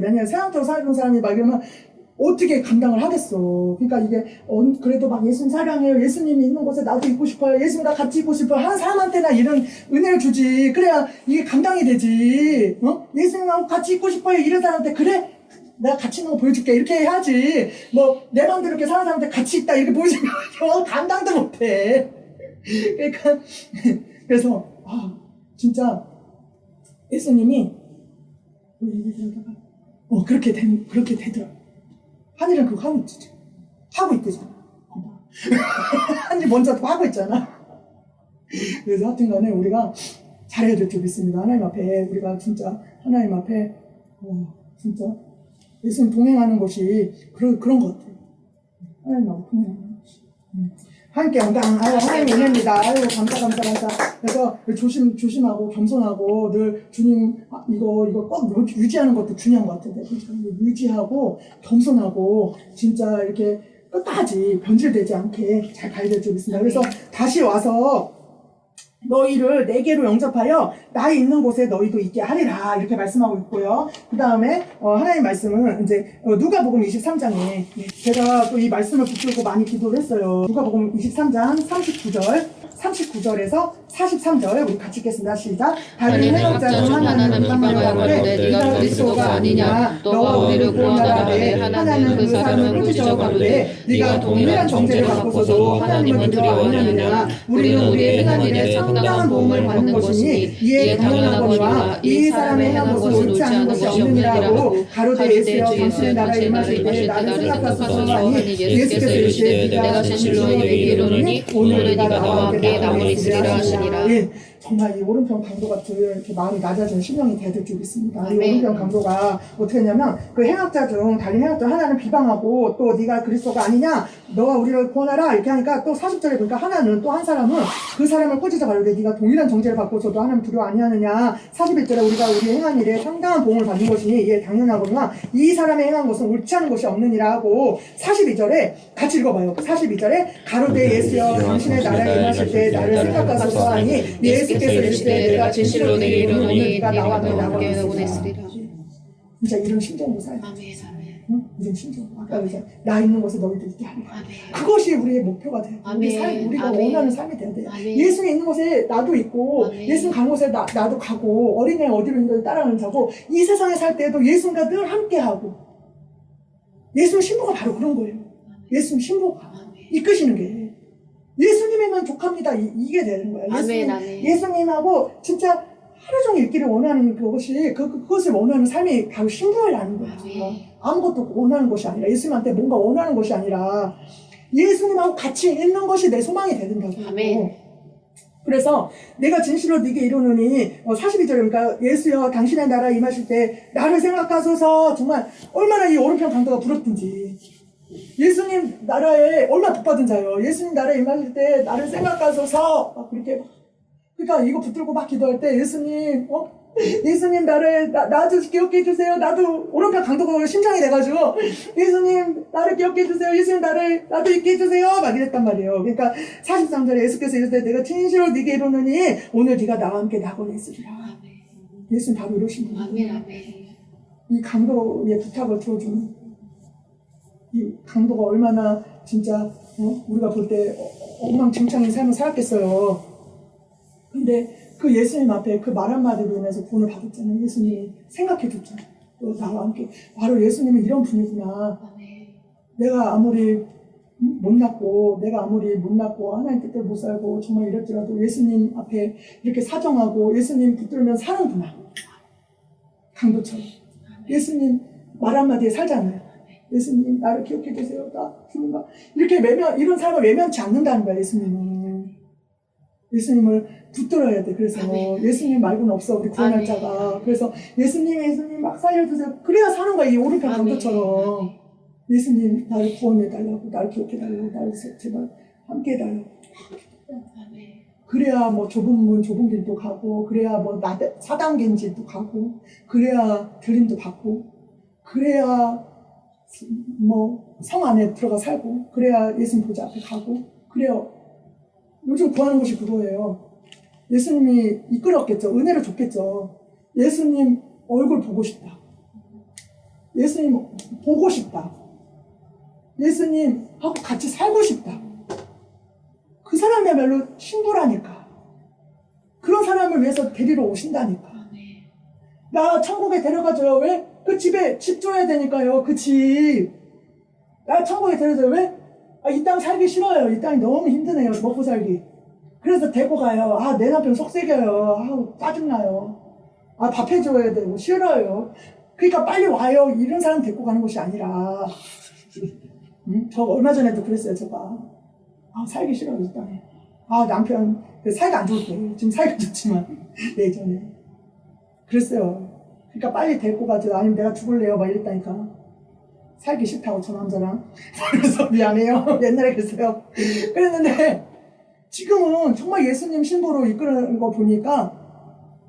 왜냐면 세상적으로 살던 사람이 막 이러면 어떻게 감당을 하겠어. 그러니까 이게 그래도 막 예수님 사랑해요. 예수님이 있는 곳에 나도 있고 싶어요. 예수님과 같이 있고 싶어요. 하는 사람한테나 이런 은혜를 주지. 그래야 이게 감당이 되지. 예수님하고 같이 있고 싶어요. 이런 사람한테 그래? 내가 같이 있는 거 보여줄게. 이렇게 해야지. 내 마음대로 이렇게 사는 사람한테 같이 있다. 이렇게 보여주면 감당도 못해. 그러니까 그래서 진짜 예수님이 그렇게 되더라. 하늘은 그거 하고 있지. 하고 있대잖아. 하늘이 먼저 하고 있잖아. 그래서 하여튼 간에 우리가 잘해야 될 줄 믿습니다. 하나님 앞에 우리가 진짜 하나님 앞에 진짜 예수님 동행하는 것이 그런 것 같아요. 하나님 앞에 동행하는 것이. 함께 하나님 은혜입니다. 감사. 그래서 조심하고 겸손하고 늘 주님 이거 꼭 유지하는 것도 중요한 것 같아요. 유지하고 겸손하고 진짜 이렇게 끝까지 변질되지 않게 잘 가야 될 줄 믿습니다. 그래서 다시 와서 너희를 내게로 영접하여 나의 있는 곳에 너희도 있게 하리라 이렇게 말씀하고 있고요. 그 다음에 하나님 말씀은 이제 누가복음 23장에 제가 또 이 말씀을 붙들고 많이 기도를 했어요. 누가복음 23장 39절에서 43절 우리 같이 읽겠습니다. 시작. 다른 해석자 중 하나는 비방하되 네가 그리스도가 아니냐 너와 우리를 구원하라되 하나는 그 사람을 꾸짖어 가로되 네가 동일한 정죄를 받고서도 하나님을 두려워하느냐 우리는 우리의 행한 일에 상당한 도움을 받는 것이니 이에 당연하거니와 이 사람의 행한 것은 옳지 않은 것이 없느니라고 가로되 예수여 당신의 나라에 임하실 때 나를 생각하소서 하니 예수께서 이르시되 내가 진실로 너희에게 이르노니 오늘 네가 나와 함께 나무를 있으리라 하시니라. 정말 이 오른편 강도 같은 이렇게 마음이 낮아진 심령이 되야 될 줄 믿습니다. 이 오른편 강도가 어떻게 했냐면 그 행악자 중 다른 행악자 하나는 비방하고 또 네가 그리스도가 아니냐 너가 우리를 구원하라 이렇게 하니까 또 40절에 보니까 하나는 또 한 사람은 그 사람을 꾸짖어 가로되 네가 동일한 정죄를 받고서도 하나님 두려워 아니하느냐 41절에 우리가 우리 행한 일에 상당한 보응을 받는 것이니 이에 당연하거니와 이 사람의 행한 것은 옳지 않은 것이 없느니라 하고 42절에 같이 읽어봐요. 42절에 가로되 예수여 당신의 나라에 임하실 때 나를 생각하소서 하니 예수께서 이르시되 내가 진실로 내게 이르노니 네가 나와 함께 나오고 있으리라. 진짜 이런 심정으로 살아야 돼. 이런 심정. 아까 이제 나 있는 곳에 너희들 있게 하리라. 그것이 우리의 목표가 돼요. 우리가 원하는 삶이 돼야 돼요. 예수님 있는 곳에 나도 있고 예수님 가는 곳에 나도 가고 어린애 어디로 있는지 따라가는 자고 이 세상에 살 때도 예수님과 늘 함께하고 예수님 신부가 바로 그런 거예요. 예수님 신부가 이끄시는 게 예수님에만 족합니다. 이게 되는 거야. 예수님하고 진짜 하루 종일 있기를 원하는 그것이 그것을 원하는 삶이 바로 신부라는 거야. 아무것도 원하는 것이 아니라 예수님한테 뭔가 원하는 것이 아니라 예수님하고 같이 있는 것이 내 소망이 되는다고. 그래서 내가 진실로 네게 이르노니 42절에 그러니까 예수여 당신의 나라에 임하실 때 나를 생각하소서. 정말 얼마나 이 오른편 강도가 부럽든지 예수님 나라에 얼마나 복받은 자요. 예수님 나라에 임하실 때 나를 생각하소서. 막 그렇게 그러니까 이거 붙들고 막 기도할 때 예수님 예수님 나도 기억해 해주세요. 나도 오른편 강도가 심장이 돼가지고 예수님 나를 기억해 해주세요. 예수님 나도 있게 해주세요. 막 이랬단 말이에요. 그러니까 43절에 예수께서 이르시되 내가 진실로 네게 이루노니 오늘 네가 나와 함께 낙원에 있으리라. 아멘. 예수님 바로 이러신 분이에요. 아멘. 아멘. 이 강도의 부탁을 들어주는 이 강도가 얼마나 진짜 우리가 볼 때 엉망진창인 삶을 살았겠어요. 근데 그 예수님 앞에 그 말 한마디로 인해서 구원을 받았잖아요. 예수님이 생각해 줬잖아요. 나와 함께. 바로 예수님은 이런 분이구나. 아멘. 내가 아무리 못났고 하나님 뜻대로 못 살고 정말 이랬더라도 예수님 앞에 이렇게 사정하고 예수님 붙들면 사는구나. 강도처럼. 예수님 말 한마디에 살잖아요. 예수님 나를 기억해 주세요. 나 죽는다. 이렇게 이런 삶을 외면치 않는다는 거야. 예수님을 붙들어야 돼. 그래서 아멘. 예수님 말고는 없어 우리 구원할 아멘. 자가. 그래서 예수님 막 살려주세요. 그래야 사는 거야. 이 오른편 아멘. 강도처럼. 예수님 나를 구원해달라고, 나를 기억해달라고, 나를 제발 함께해달라고. 아멘. 그래야 뭐 좁은 문 좁은 길도 가고, 그래야 뭐 사단계인 집도 가고, 그래야 들림도 받고, 그래야 뭐 성 안에 들어가 살고, 그래야 예수님 보좌 앞에 가고, 그래요. 요즘 구하는 것이 그거예요. 예수님이 이끌었겠죠. 은혜를 줬겠죠. 예수님 얼굴 보고 싶다. 예수님 보고 싶다. 예수님하고 같이 살고 싶다. 그 사람이야말로 신부라니까. 그런 사람을 위해서 데리러 오신다니까. 아멘. 나 천국에 데려가줘요. 왜? 그 집에 집 줘야 되니까요. 그 집. 나 천국에 데려가줘요. 왜? 이 땅 살기 싫어요. 이 땅이 너무 힘드네요. 먹고 살기. 그래서 데리고 가요. 내 남편 속색여요. 아우, 짜증나요. 밥 해줘야 되고, 싫어요. 그러니까 빨리 와요. 이런 사람 데리고 가는 것이 아니라. 저 얼마 전에도 그랬어요. 제가. 살기 싫어요. 이 땅에. 남편, 사이가 안 좋을 때. 지금 사이가 좋지만, 예전에. 그랬어요. 그러니까 빨리 데리고 가죠. 아니면 내가 죽을래요. 막 이랬다니까. 살기 싫다고 저 남자랑. 그래서 미안해요. 옛날에 그랬어요. 그랬는데 지금은 정말 예수님 신부로 이끄는 거 보니까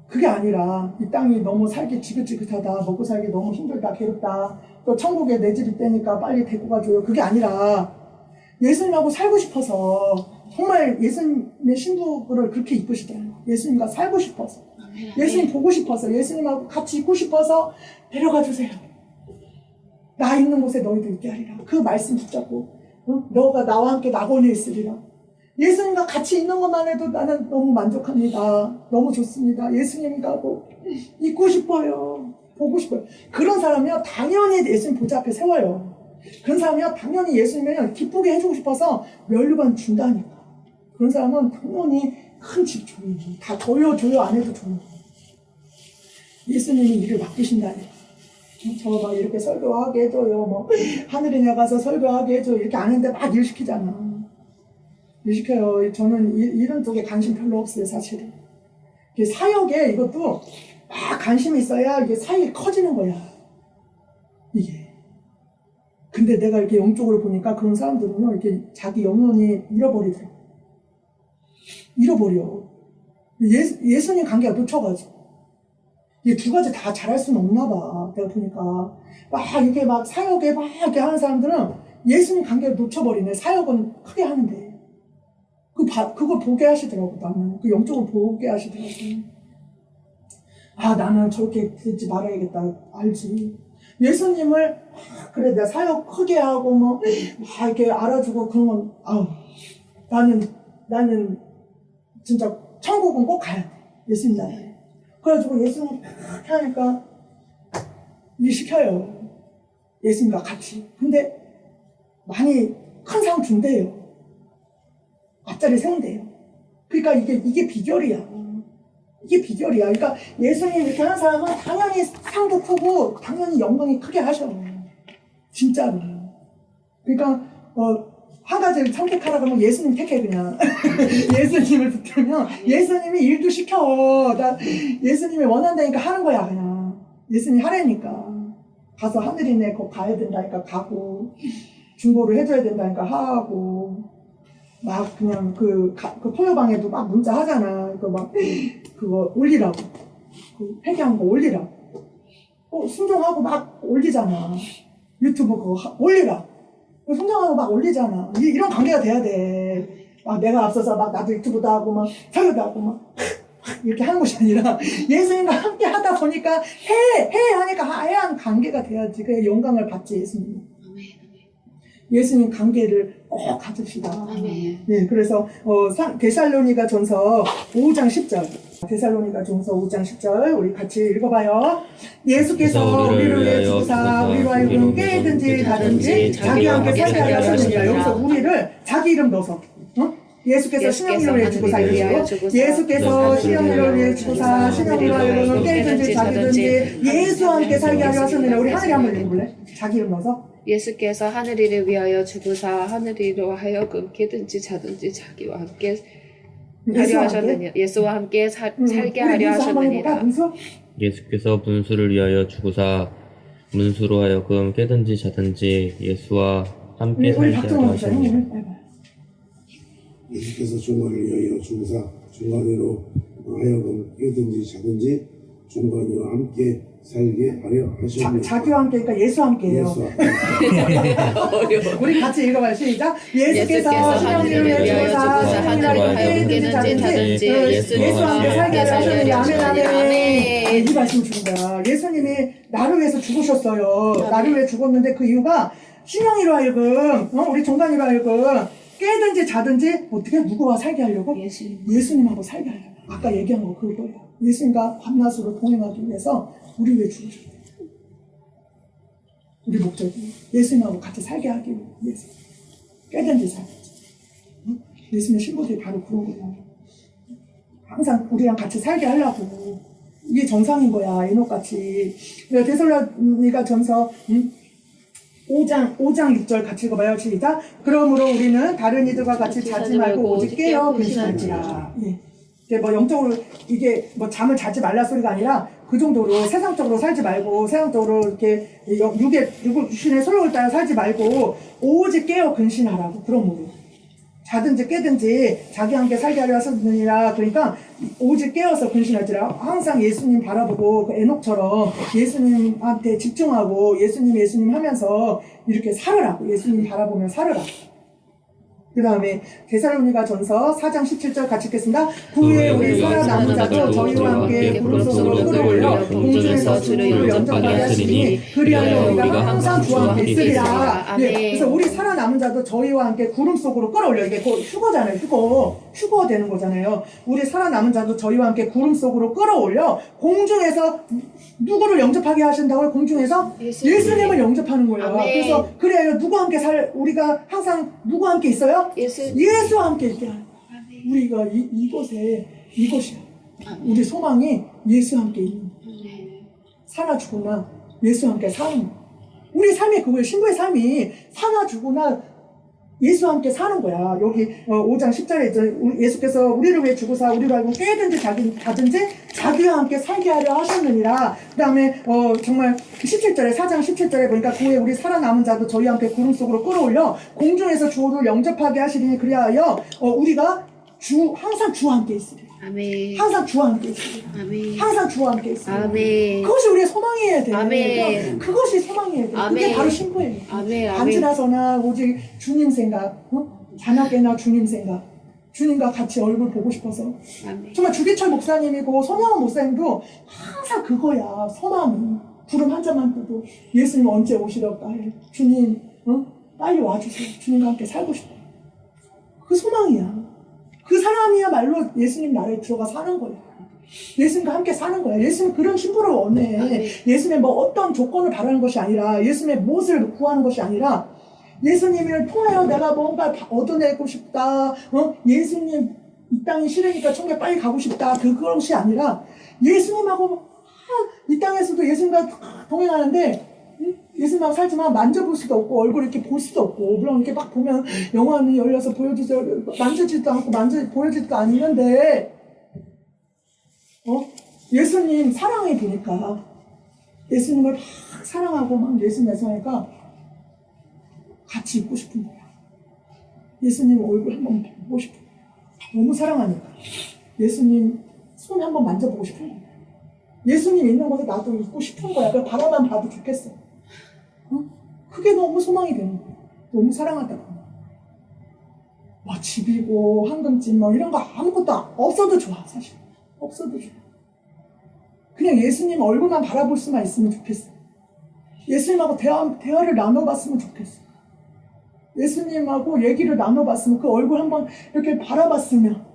그게 아니라 이 땅이 너무 살기 지긋지긋하다. 먹고 살기 너무 힘들다. 괴롭다. 또 천국에 내 집 있다니까 빨리 데리고 가줘요. 그게 아니라 예수님하고 살고 싶어서 정말 예수님의 신부를 그렇게 이끄시잖아요. 예수님과 살고 싶어서. 아멘. 예수님 보고 싶어서 예수님하고 같이 있고 싶어서 데려가 주세요. 나 있는 곳에 너희도 있게 하리라. 그 말씀 붙잡고 너가 나와 함께 낙원에 있으리라. 예수님과 같이 있는 것만 해도 나는 너무 만족합니다. 너무 좋습니다. 예수님하고 있고 싶어요. 보고 싶어요. 그런 사람이요 당연히 예수님 보좌 앞에 세워요. 그런 사람이요 당연히 예수님을 기쁘게 해주고 싶어서 면류관 준다니까. 그런 사람은 당연히 큰 집 줘요. 다 줘요 안 해도 줘요. 예수님이 일을 맡기신다니까. 저 막 이렇게 설교하게 해줘요. 뭐 하늘에 나가서 설교하게 해줘. 이렇게 안 했는데 막 일 시키잖아. 일 시켜요. 저는 이런 쪽에 관심 별로 없어요, 사실은. 사역에 이것도 막 관심이 있어야 이게 사역이 커지는 거야. 이게. 근데 내가 이렇게 영적으로 보니까 그런 사람들은요, 이렇게 자기 영혼이 잃어버리더라고. 잃어버려. 예수님 관계가 놓쳐가지고. 이 두 가지 다 잘할 수는 없나 봐. 내가 보니까. 막 이렇게 막 사역에 막 이렇게 하는 사람들은 예수님 관계를 놓쳐버리네. 사역은 크게 하는데. 그걸 보게 하시더라고, 나는. 그 영적으로 보게 하시더라고. 나는 저렇게 되지 말아야겠다. 알지. 예수님을, 그래, 내가 사역 크게 하고, 막 이렇게 알아주고, 그러면, 나는 진짜 천국은 꼭 가야 돼. 예수님 나라에. 그래가지고 예수님 그렇게 하니까 일 시켜요. 예수님과 같이. 근데 많이 큰 상 준대요. 앞자리 세운대요. 그러니까 이게 비결이야. 이게 비결이야. 그러니까 예수님 이렇게 하는 사람은 당연히 상도 크고 당연히 영광이 크게 하셔. 진짜로. 그러니까 한 가지를 선택하라 그러면 예수님 택해 그냥. 예수님을 붙들면 예수님이 일도 시켜. 예수님이 원한다니까 하는 거야 그냥. 예수님 하라니까. 가서 하늘이네 거 가야 된다니까 가고 중보를 해줘야 된다니까 하고 막 그냥 그 토요방에도 막 문자 하잖아. 그거 올리라고. 그 회개한 거 올리라. 순종하고 막 올리잖아. 유튜브 그거 올리라. 순종하고 막 올리잖아. 이런 관계가 돼야 돼. 막 내가 앞서서 막 나도 유튜브도 하고 막 설교도 하고 막 이렇게 하는 것이 아니라 예수님과 함께 하다 보니까 해 하니까 해야 하는 관계가 돼야지. 그 영광을 받지 예수님. 아멘. 예수님 관계를 꼭 가집시다. 아멘. 네, 그래서 데살로니가 전서 5장 10절. 데살로니가 전서 5장 10절 우리 같이 읽어봐요. 예수께서 우리를 위해 주사 우리로 하여금 깨든지 다든지 자기와 함께 살게 하려 하셨느니라. 여기서 우리를 자기 이름 넣어서 예수께서 신령이로 위해 주고사 이러시고 예수께서 신령이로 위해 주고사 신령이로 하여금 깨든지 자든지 예수와 함께 살게 하려 하셨느니라. 우리 하늘이 한번 읽어볼래? 자기 이름 넣어서 예수께서 하늘이를 위하여 주구사 하늘이로 하여금 깨든지 자든지 자기와 함께 하려 하셨느니라. 예수와 함께 살게 하려 하셨느니라. 예수께서 문수를 위하여 주고사 문수로 하여금 깨든지 자든지 예수와 함께 우리 살게 하려 박정원 하셨느니라. 목사님 예수께서 중간을 위하여 주고사 중간으로 하여금 깨든지 자든지 중간으로 함께 살게 하려 하셨느니라. 자기와 함께 그러니까 예수와 함께예요. 예수와 함께. 우리 같이 읽어봐요. 시작. 예수께서 하늘이를 신령이를 위하여 주고사 주고사 하늘이로 하여금 깨든지 자든지 예수와 함께 살게 하려 하셨느니라. 아멘 아멘. 아멘. 이 말씀 주는 거야. 예수님이 나를 위해서 죽으셨어요. 나를 위해 죽었는데 그 이유가 신령이로 하여금 우리 종간이로 하여금 깨든지 자든지 어떻게 누구와 살게 하려고? 예수님하고 살게 하려고. 아까 얘기한 거 그거예요. 예수님과 밤낮으로 동행하기 위해서 우리 위해 죽으셨어요. 우리 목적이 예수님하고 같이 살게 하기 위해서 깨든지 자든지. 예수님 신부들이 바로 그런 거예요. 항상 우리랑 같이 살게 하려고. 이게 정상인 거야. 에녹같이. 데살로니가 전서 5장 6절 같이 읽어봐요. 시작. 그러므로 우리는 다른 이들과 같이 자지 말고 오직 깨어 근신할지라. 예. 이게 뭐 영적으로 이게 뭐 잠을 자지 말라 소리가 아니라 그 정도로 세상적으로 살지 말고 세상적으로 이렇게 육신의 소욕을 따라 살지 말고 오직 깨어 근신하라고. 그러므로 자든지 깨든지 자기와 함께 살게 하려 하셨느니라. 그러니까 오직 깨어서 근신할지라. 항상 예수님 바라보고 그 에녹처럼 예수님한테 집중하고 예수님 하면서 이렇게 살으라고. 예수님 바라보며 살으라고. 그 다음에 데살로니가 전서 4장 17절 같이 읽겠습니다. 후에 우리 살아남은 자도 저희와 함께 구름 속으로 끌어올려 공중에서 주를 영접하게 하시니 그리하여 우리가 항상 주와 함께 있으리라. 네, 그래서 우리 살아남은 자도 저희와 함께 구름 속으로 끌어올려. 이게 휴거잖아요. 휴거 되는 거잖아요. 우리 살아남은 자도 저희와 함께 구름 속으로 끌어올려 공중에서 누구를 영접하게 하신다고요? 공중에서 예수님을 영접하는 거예요. 아멘. 그래서 그래요. 누구와 함께 우리가 항상 누구와 함께 있어요? 예수와 함께 있게 하는 거야. 우리가 이것이야. 우리 소망이 예수와 함께 있는 거야. 사나 죽으나 예수와 함께 사는 거야. 우리 삶이 그거예요. 신부의 삶이 사나 죽으나 예수와 함께 사는 거야. 여기 5장 10절에 이제 예수께서 우리를 위해 죽으사 우리로 알고 깨든지 자든지 자기와 함께 살게 하려 하셨느니라. 그 다음에 정말 17절에 4장 17절에 보니까 그에 우리 살아남은 자도 저희와 함께 구름 속으로 끌어올려 공중에서 주를 영접하게 하시리니 그리하여 우리가 항상 주와 함께 있으리라. 아멘. 항상 주와 함께 있으리라. 아멘. 항상 주와 함께 있으리라. 아멘. 그것이 우리의 소망이어야 돼. 아멘. 그것이 소망이어야 돼. 그게 아멘. 바로 신부예요. 아멘. 밤지나서나 오직 주님 생각, 자나깨나 주님 생각, 주님과 같이 얼굴 보고 싶어서. 아멘. 정말 주기철 목사님이고 손영원 목사님도 항상 그거야. 소망이. 구름 한 점만 떠도 예수님 언제 오시려까 해. 주님 빨리 와주세요. 주님과 함께 살고 싶어. 그 소망이야. 그 사람이야말로 예수님 나라에 들어가 사는 거야. 예수님과 함께 사는 거야. 예수님 그런 신부를 원해. 예수님의 뭐 어떤 조건을 바라는 것이 아니라 예수님의 무엇을 구하는 것이 아니라 예수님을 통하여 내가 뭔가 얻어내고 싶다. 예수님 이 땅이 싫으니까 천국에 빨리 가고 싶다. 그것이 아니라 예수님하고 이 땅에서도 예수님과 동행하는데 예수님하고 살지만 만져볼 수도 없고 얼굴 이렇게 볼 수도 없고 물론 이렇게 막 보면 영화는 열려서 만지지도 않고 보여지지도 않는데 예수님 사랑해 보니까 예수님을 막 사랑하고 막 예수님 말씀하니까 같이 있고 싶은 거야. 예수님 얼굴 한번 보고 싶은 거야. 너무 사랑하니까 예수님 손 한번 만져보고 싶은 거야. 예수님 있는 곳에 나도 있고 싶은 거야. 그 바라만 봐도 좋겠어. 그게 너무 소망이 되는 거야. 너무 사랑하다 보면. 뭐 집이고 황금집 뭐 이런 거 아무것도 없어도 좋아 사실. 없어도 좋아. 그냥 예수님 얼굴만 바라볼 수만 있으면 좋겠어. 예수님하고 대화를 나눠봤으면 좋겠어. 예수님하고 얘기를 나눠봤으면 그 얼굴 한번 이렇게 바라봤으면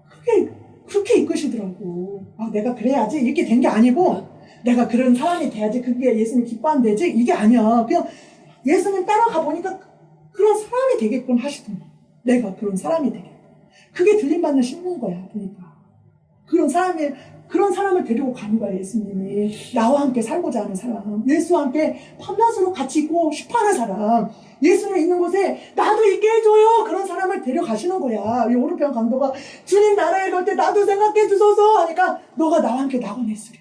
그게 그렇게 이끄시더라고. 아, 내가 그래야지 이렇게 된 게 아니고 내가 그런 사람이 돼야지 그게 예수님 기뻐한대지 이게 아니야. 그냥 예수님 따라가 보니까 그런 사람이 되게끔 하시더만. 내가 그런 사람이 되게끔. 그게 들림받는 신분 거야. 그러니까 그런 사람을 데리고 가는 거야. 예수님이 나와 함께 살고자 하는 사람, 예수와 함께 밤낮으로 같이 있고 싶어하는 사람, 예수님 있는 곳에 나도 있게 해줘요. 그런 사람을 데려가시는 거야. 이 오른편 강도가 주님 나라에 갈 때 나도 생각해 주소서 하니까 너가 나와 함께 낙원에 있으래.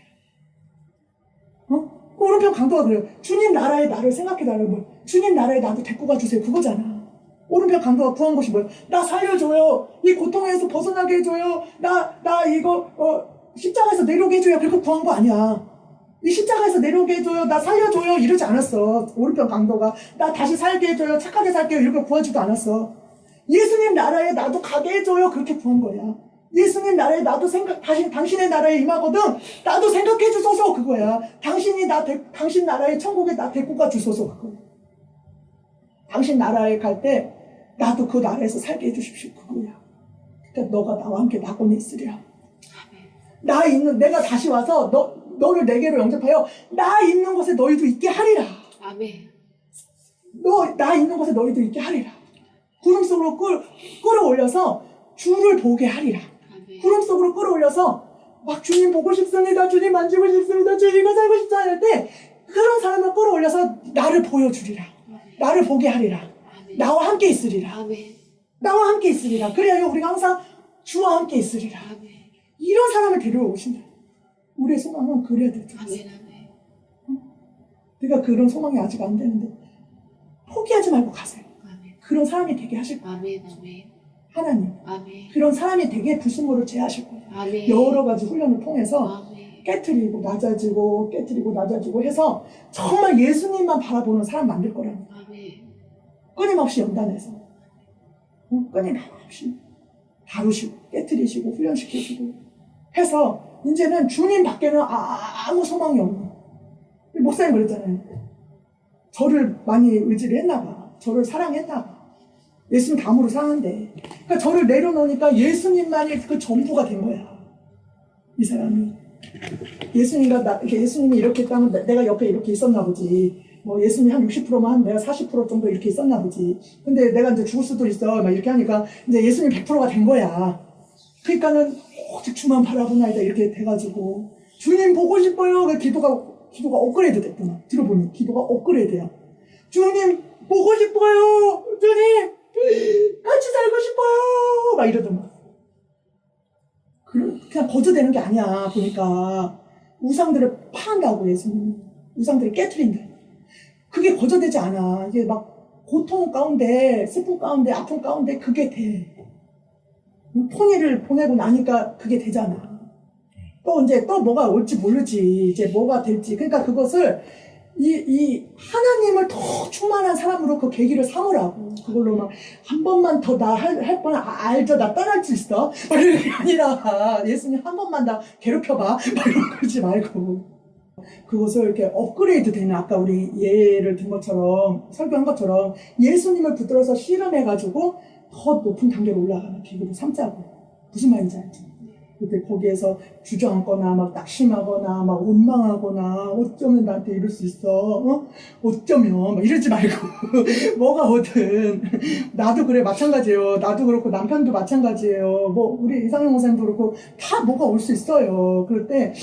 오른편 강도가 그래요. 주님 나라에 나를 생각해 달라고. 주님 나라에 나도 데리고 가주세요. 그거잖아. 오른편 강도가 구한 것이 뭐예요? 나 살려줘요. 이 고통에서 벗어나게 해줘요. 나 이거 십자가에서 내려오게 해줘요. 그렇게 구한 거 아니야. 이 십자가에서 내려오게 해줘요. 나 살려줘요. 이러지 않았어. 오른편 강도가 나 다시 살게 해줘요. 착하게 살게요. 이렇게 구하지도 않았어. 예수님 나라에 나도 가게 해줘요. 그렇게 구한 거야. 예수님 나라에 나도 당신의 나라에 임하거든. 나도 생각해 주소서. 그거야. 당신 나라의 천국에 나 데리고 가 주소서. 그거야. 당신 나라에 갈 때 나도 그 나라에서 살게 해주십시오. 그거야. 그러니까 너가 나와 함께 낙원에 있으랴. 내가 다시 와서 너를 내게로 영접하여 나 있는 곳에 너희도 있게 하리라. 아멘. 나 있는 곳에 너희도 있게 하리라. 구름 속으로 끌어올려서 주를 보게 하리라. 아멘. 구름 속으로 끌어올려서 막 주님 보고 싶습니다. 주님 만지고 싶습니다. 주님과 살고 싶다 할 때 그런 사람을 끌어올려서 나를 보여주리라. 나를 보게 하리라. 아멘. 나와 함께 있으리라. 아멘. 나와 함께 있으리라. 그래야 우리가 항상 주와 함께 있으리라. 아멘. 이런 사람을 데려오신다. 우리의 소망은 그래야 될 줄 알았어. 아멘. 아멘. 내가 그런 소망이 아직 안 되는데 포기하지 말고 가세요. 아멘. 그런 사람이 되게 하실 거예요. 아멘. 아멘. 하나님. 아멘. 그런 사람이 되게 부수모를 제하실 거예요. 아멘. 여러 가지 훈련을 통해서 아멘. 깨트리고 낮아지고 해서 정말 예수님만 바라보는 사람 만들 거라는 거예요. 아멘. 끊임없이 연단해서 끊임없이 다루시고 깨트리시고 훈련시키시고 해서 이제는 주님 밖에는 아무 소망이 없는. 목사님 그랬잖아요. 저를 많이 의지를 했나 봐. 저를 사랑했나 봐. 예수님 감으로 사는데. 그러니까 저를 내려놓으니까 예수님만이 그 전부가 된 거야. 이 사람이. 예수님이 이렇게 했다면 내가 옆에 이렇게 있었나 보지. 뭐 예수님 한 60%만 내가 40% 정도 이렇게 있었나 보지. 근데 내가 이제 죽을 수도 있어. 막 이렇게 하니까 이제 예수님 100%가 된 거야. 그러니까는 오직 주만 바라보나이다 이렇게 돼가지고 주님 보고 싶어요. 그 기도가 업그레이드 됐구나. 들어보니 기도가 업그레이드야. 주님 보고 싶어요. 주님 같이 살고 싶어요. 막 이러더만. 그냥 거저되는 게 아니야. 보니까 우상들을 파한다고 예수님. 우상들을 깨트린다. 그게 거저되지 않아. 이게 막 고통 가운데, 슬픔 가운데, 아픔 가운데 그게 돼. 통일을 보내고 나니까 그게 되잖아. 또 뭐가 올지 모르지. 이제 뭐가 될지. 그러니까 그것을 이 하나님을 더 충만한 사람으로 그 계기를 삼으라고. 그걸로 막 한 번만 더 나 할 뻔 알죠. 나 떠날 수 있어. 막 이런 게 아니라 예수님 한 번만 나 괴롭혀봐. 막 이런 거 그러지 말고. 그것을 이렇게 업그레이드 되는 아까 우리 예를 든 것처럼 설교한 것처럼 예수님을 붙들어서 씨름해가지고 더 높은 단계로 올라가는 계기로 삼자고. 무슨 말인지 알지? 그때 거기에서 주저앉거나 막 낙심하거나 막 원망하거나 어쩌면 나한테 이럴 수 있어. 어쩌면 막 이러지 말고 뭐가 오든 나도 그래 마찬가지예요. 나도 그렇고 남편도 마찬가지예요. 뭐 우리 이상형 목사님도 그렇고 다 뭐가 올 수 있어요. 그럴 때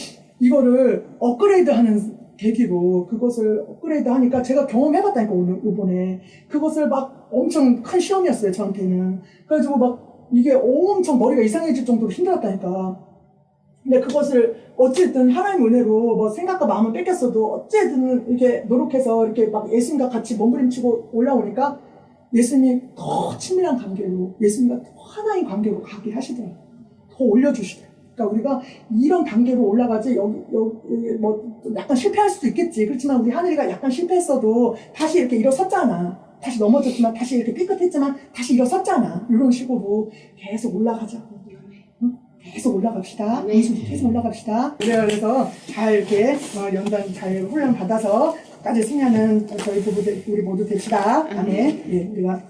이거를 업그레이드하는 계기로 그것을 업그레이드 하니까 제가 경험해봤다니까 이번에 그것을 막 엄청 큰 시험이었어요 저한테는. 그래가지고 막 이게 엄청 머리가 이상해질 정도로 힘들었다니까. 근데 그것을 어쨌든 하나님 은혜로 뭐 생각과 마음을 뺏겼어도 어쨌든 이렇게 노력해서 이렇게 막 예수님과 같이 몸부림치고 올라오니까 예수님이 더 친밀한 관계로 예수님과 더 하나인 관계로 가게 하시더라고요. 더 올려주시더라고요. 그러니까 우리가 이런 단계로 올라가지 여기 뭐 약간 실패할 수도 있겠지. 그렇지만 우리 하늘이가 약간 실패했어도 다시 이렇게 일어섰잖아. 다시 넘어졌지만 다시 이렇게 삐끗했지만 다시 일어섰잖아. 이런 식으로 계속 올라가자고. 응? 계속 올라갑시다. 아멘. 문수로 계속 올라갑시다. 그래서 잘 이렇게 연단 잘 훈련 받아서 끝까지 승리하는 저희 부부들 우리 모두 됩시다. 아멘. 예, 우리가